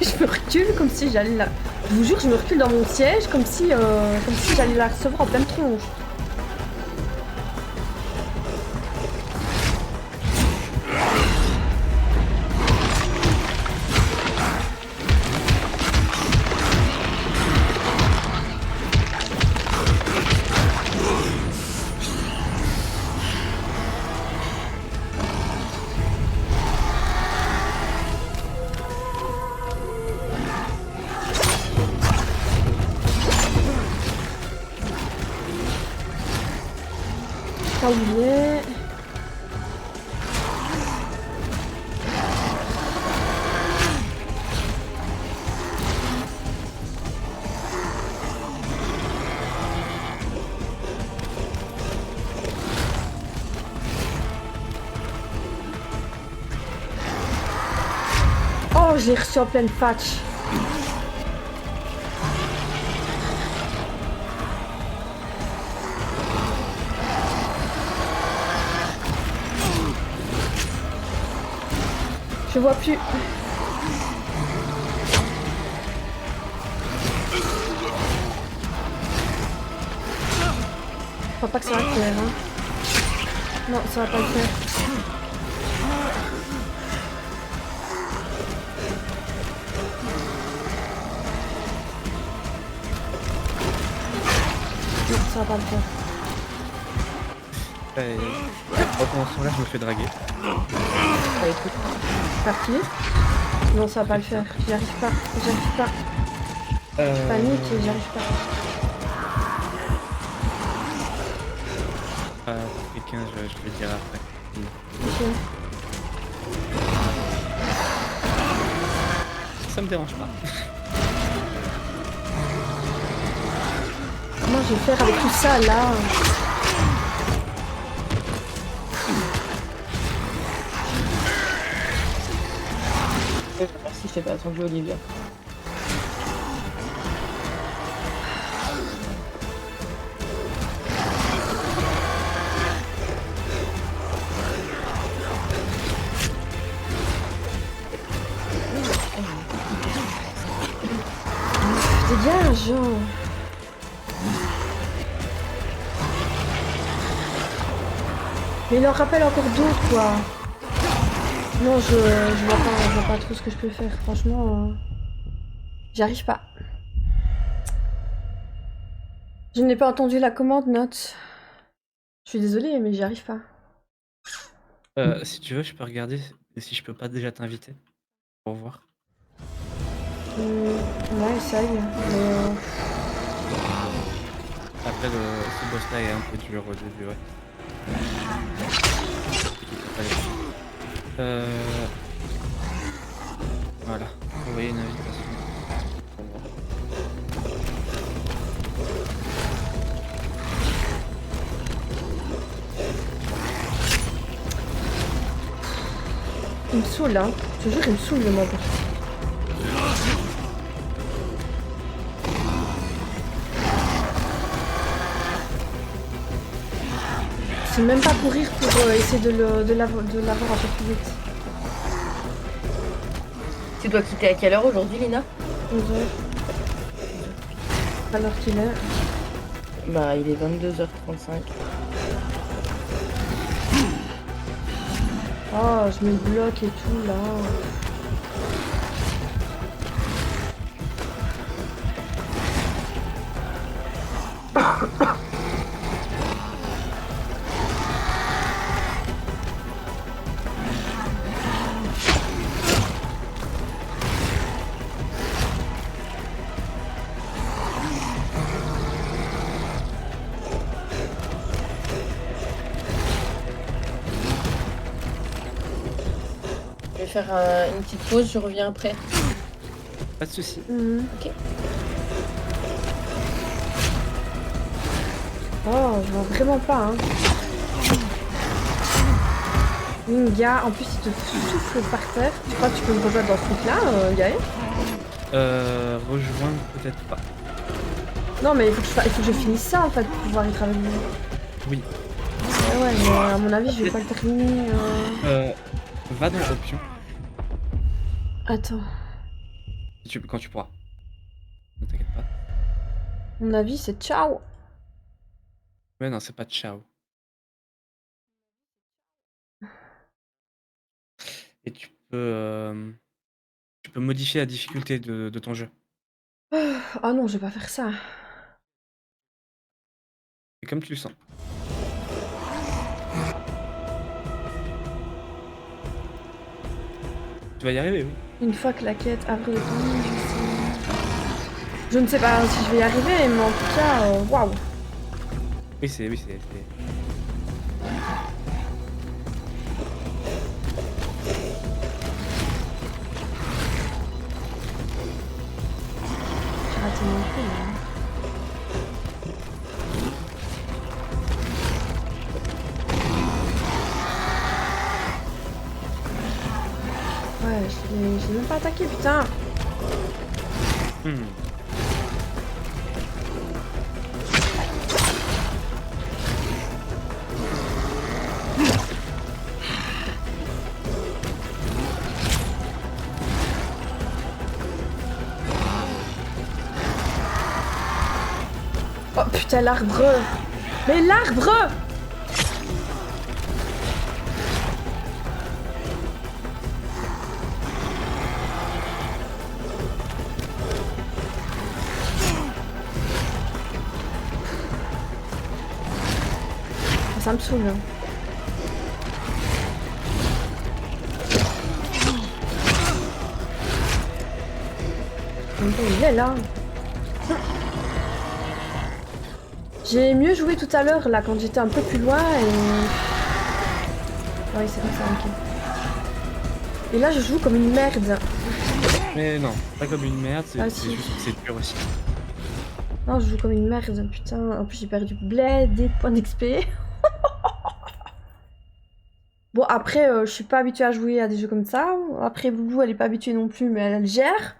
Je me recule comme si j'allais la... Je vous jure, je me recule dans mon siège comme si j'allais la recevoir en pleine tronche. T'as oublié. je l'ai reçu en pleine patch. Je vois plus. Je crois pas que ça va le faire. Hein. Non, ça va pas le faire. Non, ça va pas le faire. Recommençons là, je me fais draguer. Allez, écoute. Par qui? Non, ça va pas le faire. J'y arrive pas. J'y arrive pas. Je panique et j'y arrive pas. Quelqu'un, je vais dire après. Ok. Ça me dérange pas. Comment je vais faire avec tout ça là? Merci, je t'ai pas attendu, Olivia. Dégage! Mais il en rappelle encore d'autres quoi. Non, je vois pas trop ce que je peux faire. Franchement, j'y arrive pas. Je n'ai pas entendu la commande, note. Je suis désolée, mais j'y arrive pas. Si tu veux, je peux regarder si je peux pas déjà t'inviter pour voir. Ouais, essaye. Mais Après, ce boss là est un peu dur au début, ouais. Voilà, envoyer une invitation. Pour voir. il me saoule, hein. Je te jure, il me saoule le mode. C'est même pas pour rire pour essayer de l'avoir un peu plus vite. Tu dois quitter à quelle heure aujourd'hui, Lina? 11h. À l'heure qu'il est. Bah, il est 22h35. Oh, je me bloque et tout là. Je vais faire une petite pause, je reviens après. Pas de soucis. Ok. Oh, je vois vraiment pas, hein. Gars, en plus il te souffle par terre. Tu crois que tu peux me rejoindre dans ce truc-là, Gaël? Rejoindre peut-être pas. Non, mais il faut que je finisse ça en fait pour pouvoir y travailler. Oui. Ouais, mais à mon avis, je vais pas le terminer. Va dans options. Attends. Quand tu pourras. Ne t'inquiète pas. À mon avis, c'est ciao. Ouais, non, c'est pas ciao. Et tu peux modifier la difficulté de ton jeu. Ah non, je vais pas faire ça. C'est comme tu le sens. Tu vas y arriver, oui. Une fois que la quête après le temps, je ne sais pas si je vais y arriver, mais en tout cas, waouh. Oui, c'est. J'ai raté mon coup, là. Ouais, je Mais j'ai même pas attaqué, putain. Oh putain, l'arbre. Mais l'arbre! Ça me saoule. Hein. Il est là. J'ai mieux joué tout à l'heure là quand j'étais un peu plus loin et... Oui c'est comme ça, ok. Et là je joue comme une merde. Mais non, pas comme une merde, c'est si. juste que c'est dur aussi. Non, je joue comme une merde, putain. En plus j'ai perdu bled, des points d'XP. Bon après je suis pas habituée à jouer à des jeux comme ça. Après Boubou elle est pas habituée non plus mais elle gère.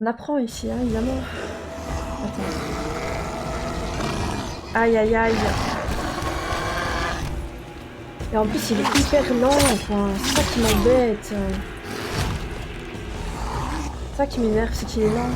On apprend ici hein, évidemment. Attends. Aïe aïe aïe. Et en plus il est hyper lent quoi. C'est ça qui m'embête. C'est ça qui m'énerve, c'est qu'il est lent.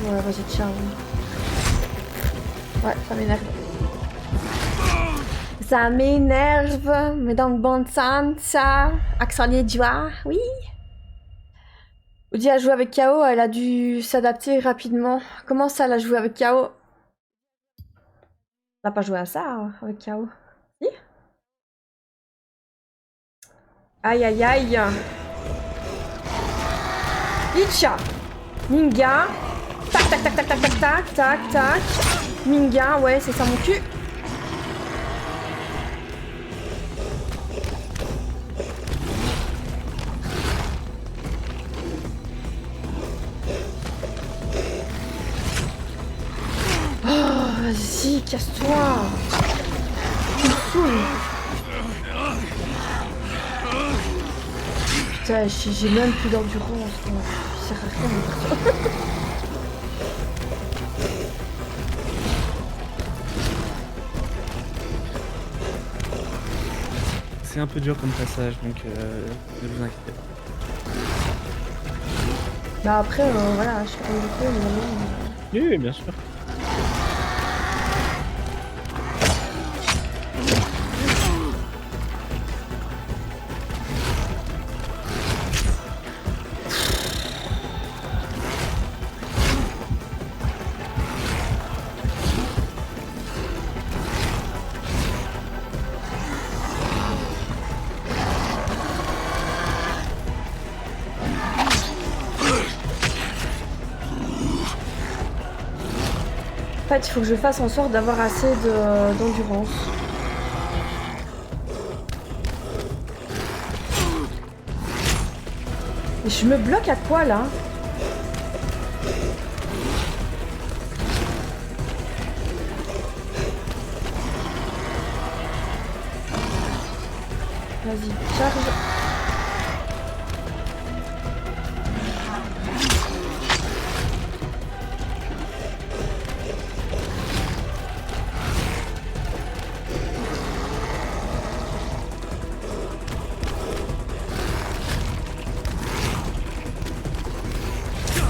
Ouais, vas-y, ciao. Ouais, ça m'énerve. Ça m'énerve, mais dans le bon sens, ça. Accent liégeois, oui. Oudi a joué avec KO, elle a dû s'adapter rapidement. Comment ça, elle a joué avec KO? Elle n'a pas joué à ça avec KO. Si? Aïe aïe aïe. Icha. Minga. Tac tac tac tac tac tac tac tac tac. Minga, ouais, c'est ça mon cul. Oh, vas-y, casse-toi. Tu me saoules. Putain, j'ai même plus d'endurance. Ça sert à rien. C'est un peu dur comme passage, donc ne vous inquiétez pas. Bah après, voilà, je sais pas où je peux, mais Oui, bien sûr. En fait, il faut que je fasse en sorte d'avoir assez d'endurance. Mais je me bloque à quoi là? Vas-y, charge.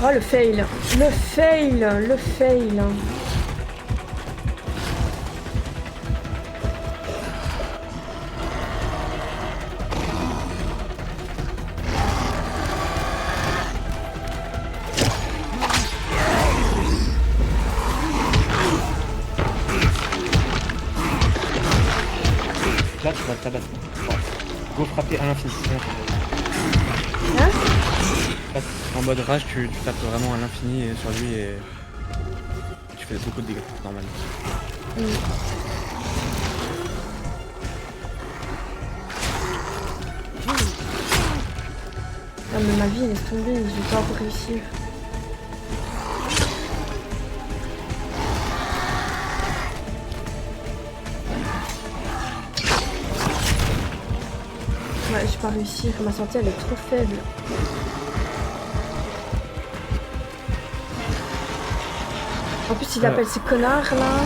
Oh le fail, le fail, le fail. Là, tu vas te tabasse. Go frapper à l'infini. Hein? Là, en mode rage, tu tapes vraiment à l'infini sur lui et tu fais beaucoup de dégâts, normalement. Ah, mais ma vie, laisse tomber, je vais pas encore réussir. Ouais, je vais pas réussir, ma santé elle est trop faible. En plus, il appelle ces connards là.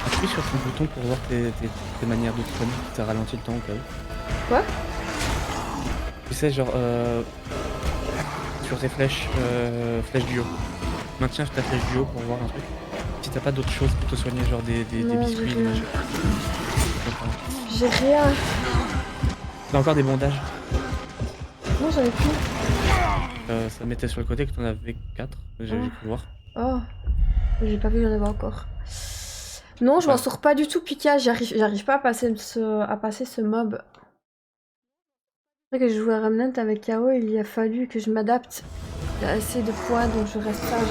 Appuie sur ton bouton pour voir tes manières de spawn, ça ralentit le temps au cas où. Quoi? Tu sais, genre, sur tes flèches, flèches du haut. Maintiens ta flèche du haut pour voir un truc. Si t'as pas d'autres choses pour te soigner, genre des Non, biscuits, j'ai des rien. machins. J'ai rien. T'as encore des bandages. Non, j'en ai plus. Ça mettait sur le côté que t'en avais 4, j'ai pu voir. Oh, j'ai pas vu, il y en avait encore. Non, je m'en sors pas du tout, Pika. J'arrive pas à passer ce mob. C'est vrai que je jouais à Remnant avec KO, il y a fallu que je m'adapte. Il y a assez de poids, donc je reste sage.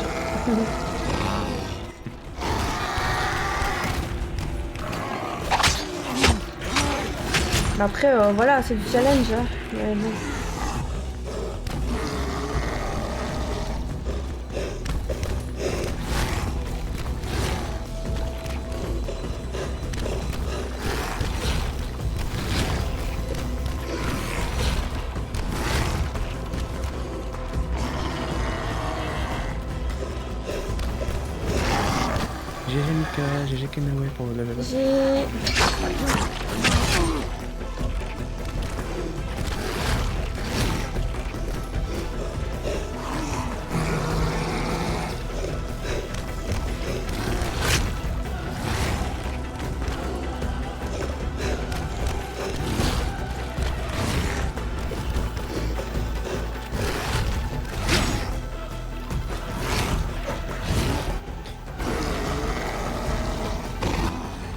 Mais après, voilà, c'est du challenge. Hein. Mais bon. GG Mika, GG Kenaway pour le level up. J'ai...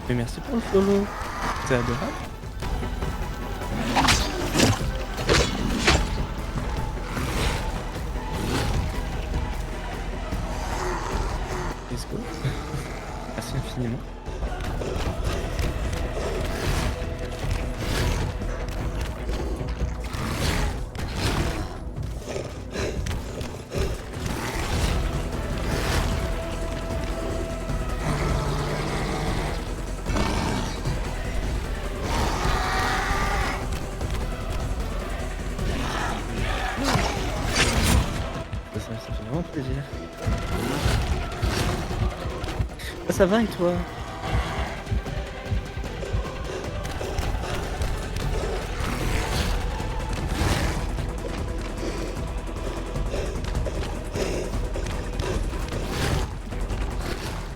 Mais merci pour le follow, c'est adorable. Let's go. Merci infiniment. Ça fait vraiment plaisir. Ah, ça va et toi?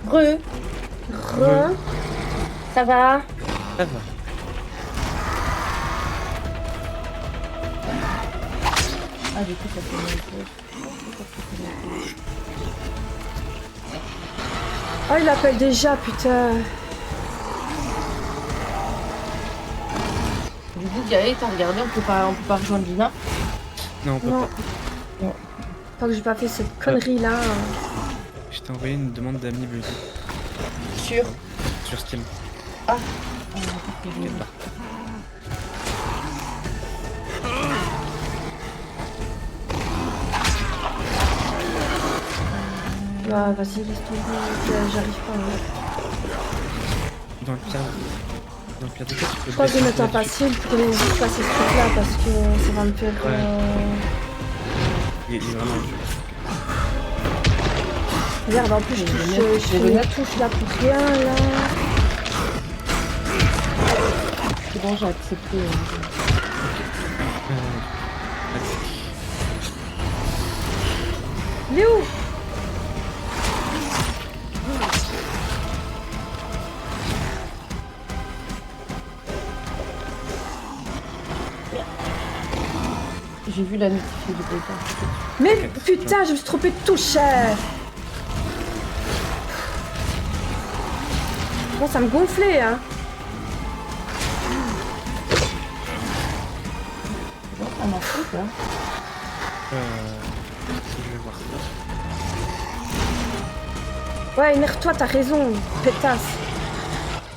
Re. Ça va? Ça va. Ah, du coup, ça fait une pause. Oh, il appelle déjà, putain. Du coup, Gaël, t'as regardé, on peut pas rejoindre Lina. Non, on peut Non. pas. Tant que j'ai pas fait cette connerie là. Je t'ai envoyé une demande d'amis Buddy sur Steam. Ah. T'inquiète pas. Bah, vas-y, laisse tomber. J'arrive pas. Hein. Dans le pire des cas, tu peux Je crois que je vais mettre en baisser facile pour les vite passer ce truc là parce que ça va me faire. Il est vraiment dur. Regarde, en plus, je fais la touche là pour rien là. C'est bon, j'ai accepté. Il est où? J'ai vu la notification du bêta. Mais putain, je me suis trompée de touche. Bon, ça me gonflait, hein. Bon, ça m'a fait, là. Je vais voir ça. Ouais, énerve-toi, t'as raison, pétasse.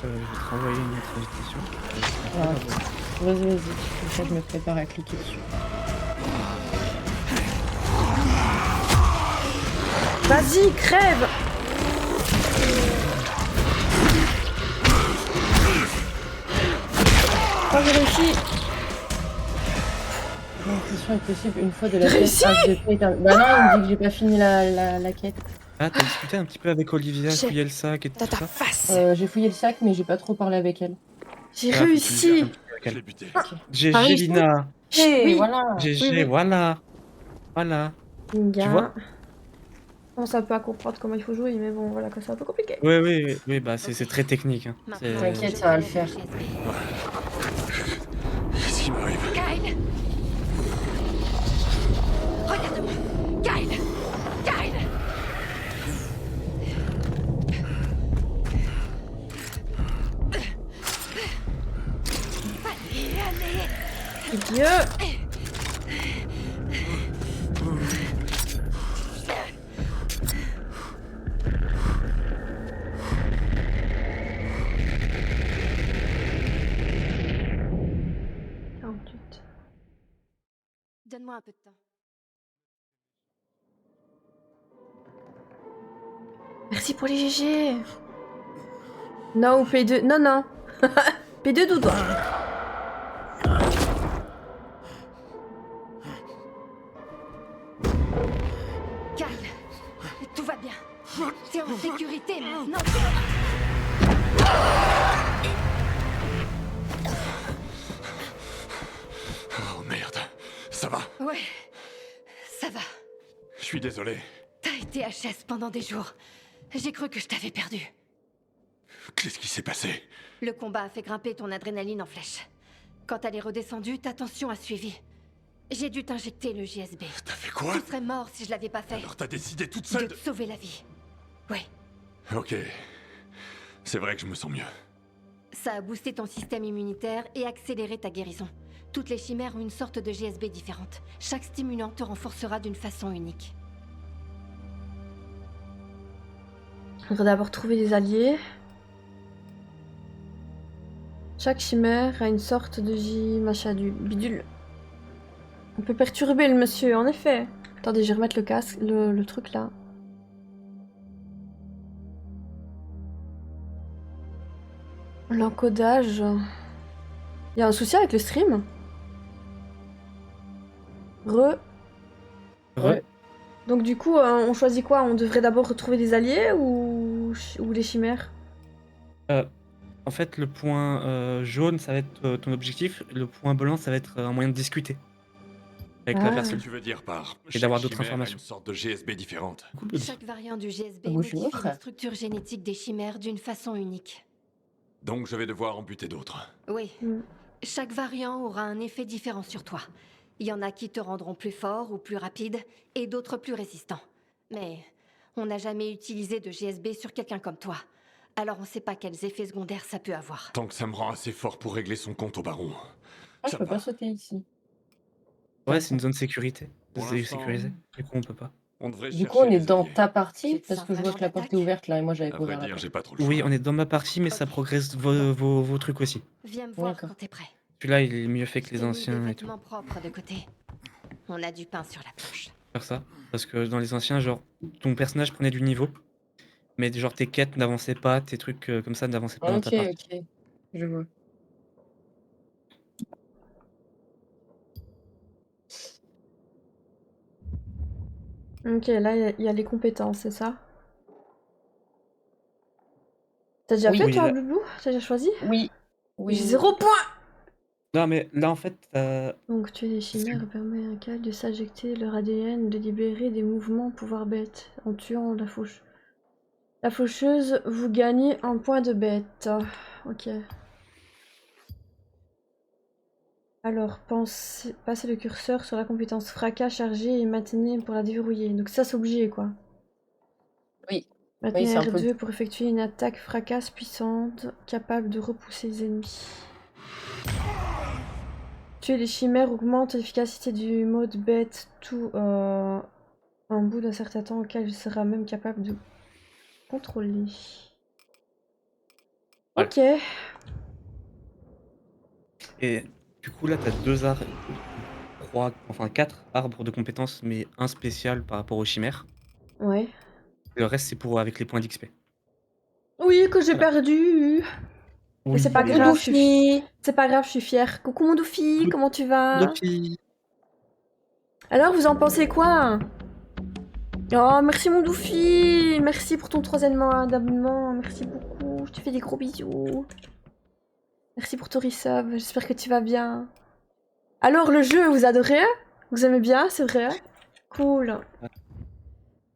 Je vais te renvoyer une autre invitation. Vas-y. Comme ça, je me prépare à cliquer dessus. Vas-y, crève. Oh, j'ai réussi. L'impression est possible une fois de la J'ai quête. réussi. Ah, j'ai fait Bah non, il me dit que j'ai pas fini la quête. Ah, t'as discuté un petit peu avec Olivia, J'ai- fouillé le sac et tout Dans ta ça? face. J'ai fouillé le sac, mais j'ai pas trop parlé avec elle. J'ai Ah, faut que tu lui dises un réussi. petit peu avec Je elle. l'ai buté. Ah GG réussi? Lina. Et Oui. voilà. GG, oui. voilà. Voilà. Linga. Tu vois? On commence un peu à comprendre comment il faut jouer, mais bon, voilà, que c'est un peu compliqué. Oui, bah c'est très technique. Hein. C'est- T'inquiète, ça va le faire. Qu'est-ce qui m'arrive? Kyle! Regarde-moi! Kyle! Kyle! Allez! Dieu. Donne-moi un peu de temps. Merci pour les GG. Non, P2. Non, non. P2 doudou. Kyle! Tout va bien. T'es en sécurité maintenant. Oh merde. Ça va? Ouais, ça va. Je suis désolé. T'as été HS pendant des jours. J'ai cru que je t'avais perdu. Qu'est-ce qui s'est passé? Le combat a fait grimper ton adrénaline en flèche. Quand elle est redescendue, ta tension a suivi. J'ai dû t'injecter le JSB. T'as fait quoi? Tu serais mort si je l'avais pas fait. Alors t'as décidé toute De seule te sauver la vie. Ouais. Ok. C'est vrai que je me sens mieux. Ça a boosté ton système immunitaire et accéléré ta guérison. Toutes les chimères ont une sorte de GSB différente. Chaque stimulant te renforcera d'une façon unique. Il faudrait d'abord trouver des alliés. Chaque chimère a une sorte de J machin du bidule. On peut perturber le monsieur, en effet. Attendez, je vais remettre le casque, le truc là. L'encodage. Il y a un souci avec le stream? Re- Donc du coup, on choisit quoi? On devrait d'abord retrouver des alliés ou les chimères? En fait, le point jaune, ça va être ton objectif. Le point blanc, ça va être un moyen de discuter avec la Ah. Qu'est-ce personne. que tu veux dire par Et d'avoir chaque d'autres chimère a informations. une sorte de GSB différente. Cool, Lodi. Chaque variant du GSB Bonjour. modifie la structure génétique des chimères d'une façon unique. Donc je vais devoir en buter d'autres. Oui. Mm. Chaque variant aura un effet différent sur toi. Il y en a qui te rendront plus fort ou plus rapide, et d'autres plus résistants. Mais on n'a jamais utilisé de GSB sur quelqu'un comme toi. Alors on sait pas quels effets secondaires ça peut avoir. Tant que ça me rend assez fort pour régler son compte au baron. Ah, je Ça peux va. pas sauter ici. Ouais, c'est une zone sécurité. Pour C'est l'instant. sécurisé. Du coup, on peut pas. On devrait Du coup, chercher on est les dans alliés. ta Tu partie te parce sens que je vois vraiment que la porte est d'attaque ouverte là et moi j'avais À pas vrai ouvert la dire, porte. j'ai pas trop le choix. Oui, on est dans ma partie, mais ça Ok. progresse vos trucs aussi. Viens me voir D'accord. quand t'es prêt. Celui-là, il est mieux fait que Je les t'ai mis anciens des et tout. vêtements propres de côté. On a du pain sur la planche. Faire ça. Parce que dans les anciens, genre, ton personnage prenait du niveau. Mais genre, tes quêtes n'avançaient pas, tes trucs comme ça n'avançaient pas dans ta Ok, partie. ok. Je vois. Ok, là, il y a les compétences, c'est ça? T'as déjà Oui. fait, Oui, toi, là- Bloubou? T'as déjà choisi? Oui. Oui. J'ai 0 point! Non, mais là, en fait, Donc, tuer les chimères permet à Kyle de s'injecter leur ADN, de libérer des mouvements pouvoir bête. En tuant la fauche. La faucheuse, vous gagnez un point de bête. Ok. Alors, passez le curseur sur la compétence fracas chargé et maintenez pour la déverrouiller. Donc ça, c'est obligé, quoi. Oui. Maintenez c'est un peu- R2 pour effectuer une attaque fracasse puissante, capable de repousser les ennemis. Tuer les chimères augmente l'efficacité du mode bête tout un bout d'un certain temps auquel il sera même capable de contrôler. Voilà. Ok. et du coup, là, t'as 4 arbres de compétences, mais un spécial par rapport aux chimères. Ouais. Le reste, c'est pour avec les points d'XP. Oui, que j'ai Voilà. perdu. Mais Oui, c'est pas Coucou, grave, Doufi. c'est pas grave, je suis fière. Coucou mon Doufi, Coucou. comment tu vas? Doki. Alors, vous en pensez quoi? Oh, merci mon Doufi, merci pour ton 3e mois d'abonnement, merci beaucoup, je te fais des gros bisous. Merci pour ton resub, j'espère que tu vas bien. Alors, le jeu, vous adorez? Vous aimez bien, c'est vrai? Cool.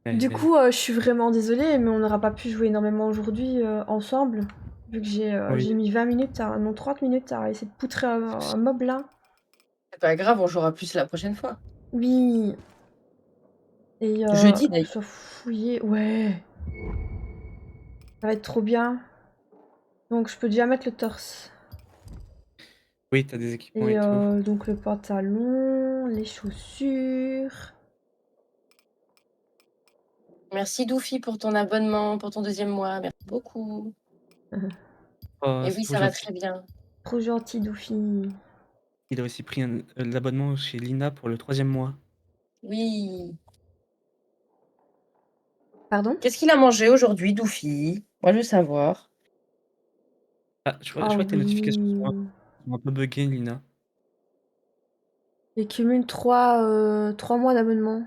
Du coup, je suis vraiment désolée, mais on n'aura pas pu jouer énormément aujourd'hui ensemble, vu que j'ai Oui. mis 20 minutes, non 30 minutes à essayer de poutrer un mob là. C'est pas grave, on jouera plus la prochaine fois. Oui. Et Jeudi, d'ailleurs. je dois fouiller, ouais. Ça va être trop bien. Donc je peux déjà mettre le torse. Oui, t'as des équipements Et et tout. donc le pantalon, les chaussures. Merci Doufi pour ton abonnement, pour ton 2e mois. Merci beaucoup. Oh, Et c'est oui, trop ça va gentil. très bien. Trop gentil, Doufi. Il a aussi pris l'abonnement chez Lina pour le 3e mois. Oui. Pardon? Qu'est-ce qu'il a mangé aujourd'hui, Doufi? Moi, je veux savoir. Ah, je Ah vois que tes notifications oui. sont un peu buggées, Lina. Il cumule 3 mois d'abonnement.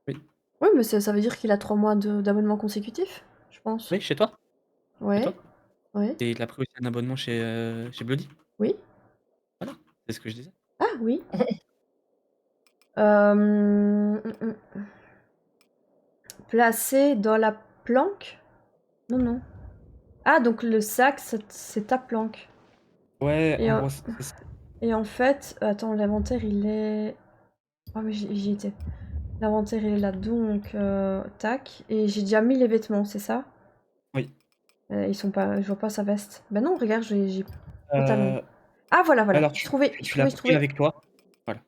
Oui. Oui, mais ça veut dire qu'il a 3 mois d'abonnement consécutif, je pense. Oui, chez toi? Chez Ouais, toi? ouais, Et il a pris aussi un abonnement chez Bloody? oui. Voilà, c'est ce que je disais. Ah oui. Euh, Placé dans la planque? Non, non. Ah, donc le sac, c'est ta planque. Ouais, Et, en euh, gros, c'est ça. et en fait, attends, l'inventaire il est. Ah, mais j'y étais. L'inventaire il est là, donc tac. Et j'ai déjà mis les vêtements, c'est ça? Oui. Ils sont pas. Je vois pas sa veste. Bah non, regarde, j'ai pantalon. Euh, Ah, voilà, voilà. alors, J'ai tu, trouvé, tu, j'ai tu l'as trouvé, j'ai pris trouvé. avec toi. Voilà.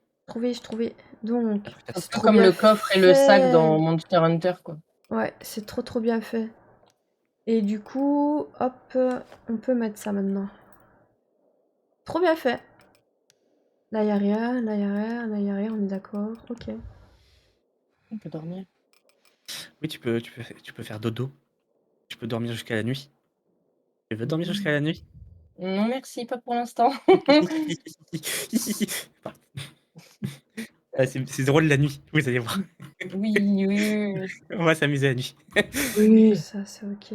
J'ai trouvé. Donc, Après, Un c'est peu trop comme bien le coffre et le sac fait. dans Monster Hunter, quoi. Ouais, c'est trop bien fait. Et du coup, hop, on peut mettre ça maintenant. Trop bien fait. Là, y a rien, là, y a rien, là, y a rien, on est d'accord. Ok. On peut dormir. Oui, tu peux faire dodo. Tu peux dormir jusqu'à la nuit. Tu veux dormir jusqu'à la nuit? Non, merci, pas pour l'instant. Ah, c'est drôle la nuit, vous allez voir. Oui, oui. On va s'amuser la nuit. Oui. Ça, c'est ok.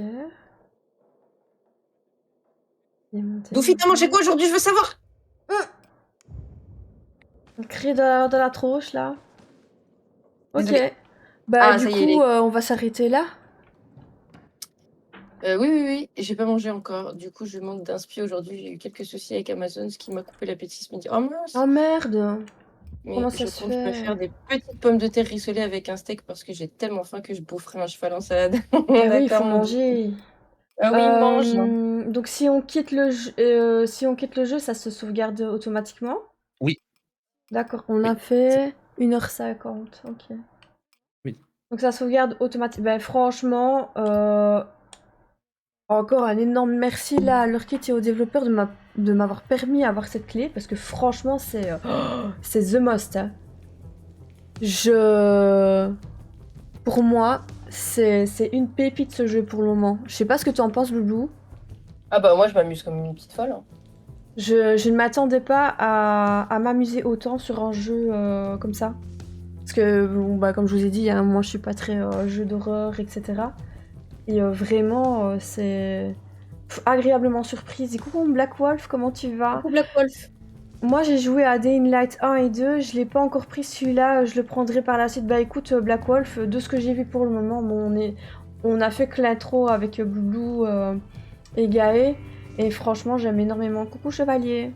Démonter Doufi, t'as mangé quoi aujourd'hui? Je veux savoir. le cri de la trouche, là. Ok. Désolée. Bah, Ah, du ça y coup, est. on va s'arrêter là. Oui. J'ai pas mangé encore. Du coup, je manque d'inspi aujourd'hui. J'ai eu quelques soucis avec Amazon, ce qui m'a coupé l'appétit ce midi. Oh mince! Oh merde. Mais Comment ça je se compte me fait? faire des petites pommes de terre rissolées avec un steak parce que j'ai tellement faim que je boufferai un cheval en salade. Bah oui, il D'accord, faut mon doux. manger. Ah oui, mange. Donc si on quitte le jeu, ça se sauvegarde automatiquement? Oui. D'accord, on a Oui. fait 1h50, ok. Oui. Donc ça sauvegarde automatiquement. Ben franchement, encore un énorme merci là à Lurkit et aux développeurs de m'avoir permis d'avoir cette clé, parce que franchement c'est the most, hein. Pour moi, c'est une pépite ce jeu pour le moment. Je sais pas ce que tu en penses, Loulou. Ah bah moi je m'amuse comme une petite folle. Hein. Je ne m'attendais pas à m'amuser autant sur un jeu comme ça. Parce que, bon, bah, comme je vous ai dit, hein, moi je suis pas très jeu d'horreur, etc. Et vraiment, c'est agréablement surprise. Et coucou Black Wolf, comment tu vas? Coucou Black Wolf. Moi j'ai joué à Day in Light 1 et 2, je l'ai pas encore pris celui-là, je le prendrai par la suite. Bah écoute, Black Wolf, de ce que j'ai vu pour le moment, bon, on a fait que l'intro avec Bloulou et Gaë. Et franchement, j'aime énormément. Coucou Chevalier.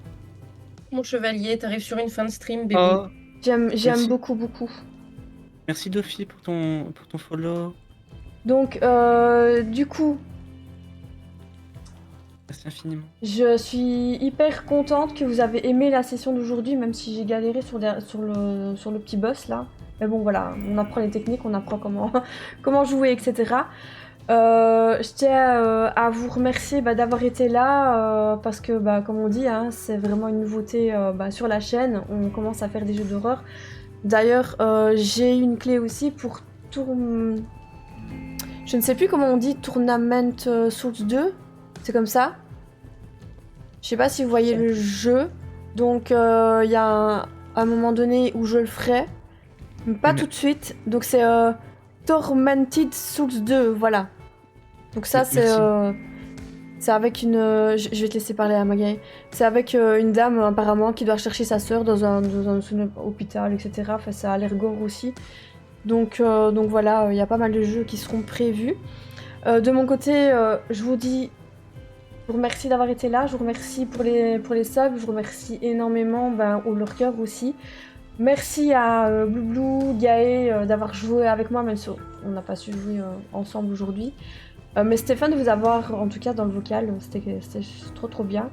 Mon chevalier, t'arrives sur une fin de stream, bébé. Oh, J'aime merci. beaucoup, beaucoup. Merci Dofi pour ton follow. Donc, du coup, Merci infiniment. je suis hyper contente que vous avez aimé la session d'aujourd'hui, même si j'ai galéré sur le petit boss là. Mais bon, voilà, on apprend les techniques, on apprend comment jouer, etc. Je tiens à vous remercier d'avoir été là, parce que, comme on dit, hein, c'est vraiment une nouveauté sur la chaîne. On commence à faire des jeux d'horreur. D'ailleurs, j'ai une clé aussi pour Je ne sais plus comment on dit Tournament Source 2. C'est comme ça. Je sais pas si vous voyez le jeu. Donc, il y a un moment donné où je le ferai. Mais pas tout de suite. Donc, c'est Tormented Source 2. Voilà. Donc, ça, c'est avec une. Je vais te laisser parler à Magaï. C'est avec une dame, apparemment, qui doit chercher sa sœur dans un hôpital, etc. Enfin, ça a l'air gore aussi. Donc voilà, il y a pas mal de jeux qui seront prévus. De mon côté, je vous dis, je vous remercie d'avoir été là, je vous remercie pour les subs, je vous remercie énormément au lurker aussi. Merci à Bloublou, Gaë d'avoir joué avec moi, même si on n'a pas su jouer ensemble aujourd'hui. Mais c'était fun de vous avoir, en tout cas dans le vocal, c'était trop bien.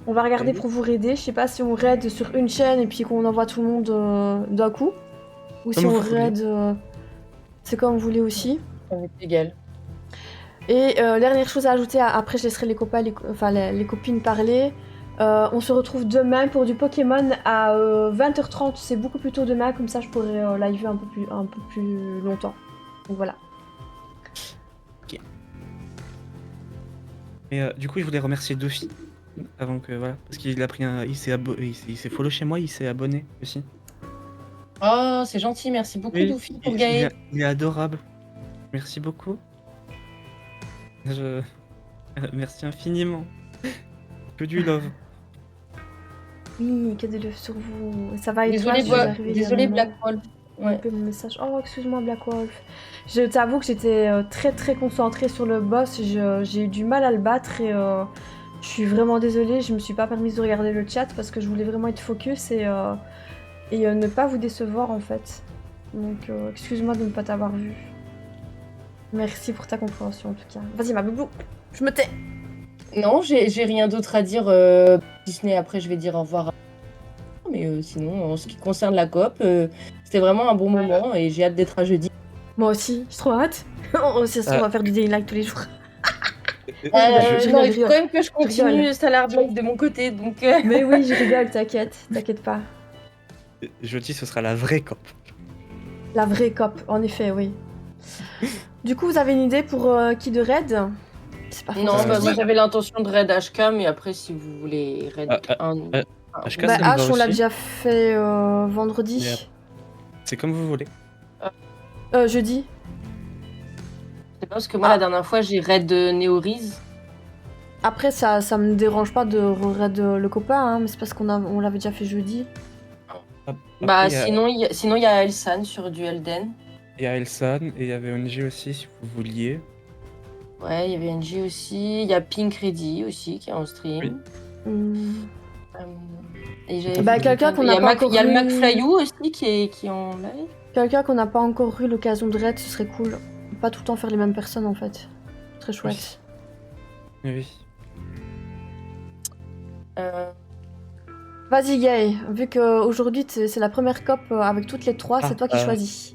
On va regarder pour vous raider, je sais pas si on raid sur une chaîne et puis qu'on envoie tout le monde d'un coup. Ou si on raid, c'est comme vous voulez aussi. Ça va être égal. Et dernière chose à ajouter, après je laisserai les copains, les copines parler. On se retrouve demain pour du Pokémon à 20h30, c'est beaucoup plus tôt demain, comme ça je pourrai live un peu plus longtemps. Donc voilà. Ok. Et du coup je voulais remercier Dofi, avant que voilà, parce qu'il a pris il s'est follow chez moi, il s'est abonné aussi. Oh, c'est gentil, merci beaucoup, Oui, Doufy, pour Gaë. il est adorable. Merci beaucoup. Merci infiniment. Que du love. Oui, que de love sur vous. Ça va et Désolé, toi, désolé Black Wolf. Ouais. Un peu mon message. Oh, excuse-moi, Black Wolf. Je t'avoue que j'étais très concentrée sur le boss. J'ai eu du mal à le battre et je suis vraiment désolée. Je me suis pas permise de regarder le chat parce que je voulais vraiment être focus et ne pas vous décevoir en fait. Donc excuse-moi de ne pas t'avoir vu. Merci pour ta compréhension en tout cas. Vas-y ma boubou, je me tais. Non, j'ai rien d'autre à dire. Disney, après je vais dire au revoir. Mais sinon, en ce qui concerne la coop, c'était vraiment un bon moment et j'ai hâte d'être à jeudi. Moi aussi, j'ai trop hâte. On va faire du daily live tous les jours. Non, il faut quand même que je continue Stellar Blade de mon côté. Donc, Mais oui, je rigole, t'inquiète pas. Jeudi, ce sera la vraie COP. La vraie COP, en effet, oui. Du coup, vous avez une idée pour qui de raid? C'est pas non, moi j'avais l'intention de raid HK, mais après, si vous voulez raid HK, H, on l'a déjà fait vendredi. C'est comme vous voulez. Jeudi. C'est pas parce que moi, la dernière fois, j'ai raid Neoriz. Après, ça me dérange pas de raid le copain, hein, mais c'est parce qu'on l'avait déjà fait jeudi. Bah, sinon, il y a Elsan sur du Elden. Il y a Elsan et il y avait NG aussi, si vous vouliez. Ouais, il y avait NG aussi. Il y a Pink Ready aussi qui est en stream. Oui. Et quelqu'un qu'on n'a pas encore Il y a le eu... McFlyou aussi qui est en live. Quelqu'un qu'on n'a pas encore eu l'occasion de raid, ce serait cool. Pas tout le temps faire les mêmes personnes en fait. Très chouette. Oui. Vas-y Gaë, vu qu'aujourd'hui c'est la première COP avec toutes les trois, c'est toi qui choisis.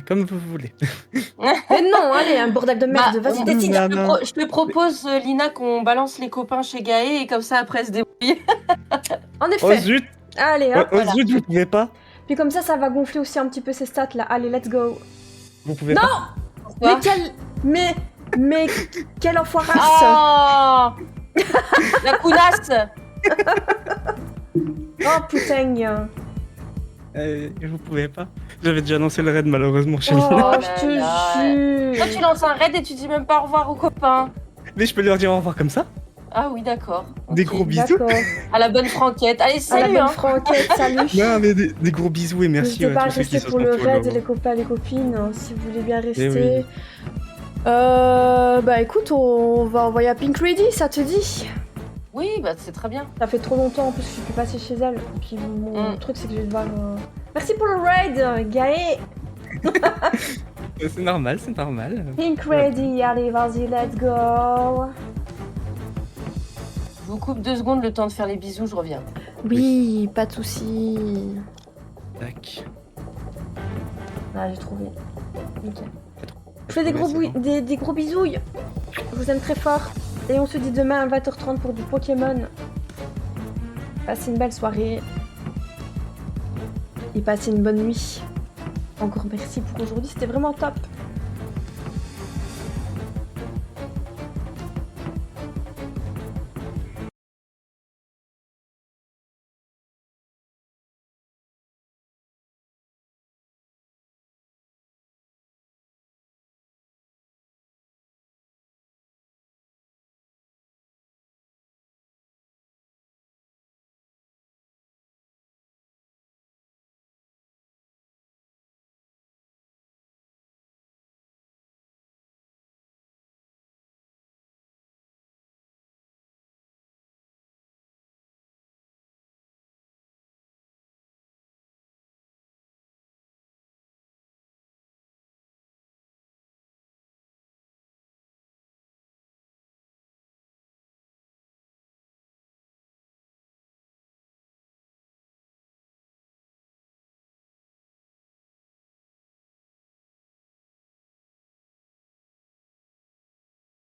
Comme vous voulez. Mais non, allez, un bordel de merde, vas-y décide. Je te propose, Lina, qu'on balance les copains chez Gaë et comme ça après se débrouiller. En effet. Oh zut. Allez, hop. Oh zut, vous pouvez pas. Puis comme ça va gonfler aussi un petit peu ses stats là. Allez, let's go. Vous pouvez non pas. Mais quelle enfoirasse. Oh la counasse. Oh putain. Vous pouvez pas. J'avais déjà lancé le raid malheureusement chez Lina. Lina. Oh, je te jure. Toi, tu lances un raid et tu dis même pas au revoir aux copains. Mais je peux leur dire au revoir comme ça. Ah oui, d'accord. Des gros bisous. À la bonne franquette. Allez, salut. À la bonne franquette, salut. Non, mais des gros bisous et merci. N'hésitez pas à rester pour le raid, les copains, les copines, si vous voulez bien rester. Oui. Écoute, on va envoyer à Pink Ready, ça te dit? Oui, c'est très bien. Ça fait trop longtemps en plus que je suis plus passée chez elle. Et puis mon truc, c'est que je vais devoir... Merci pour le raid, Gaë. C'est normal, c'est normal. Pink Ready, allez, vas-y, let's go. Je vous coupe 2 secondes, le temps de faire les bisous, je reviens. Oui, pas de soucis. Tac. Ah, j'ai trouvé. Nickel. Je fais des gros bisouilles. Je vous aime très fort. Et on se dit demain à 20h30 pour du Pokémon. Passez une belle soirée. Et passez une bonne nuit. Encore merci pour aujourd'hui, c'était vraiment top.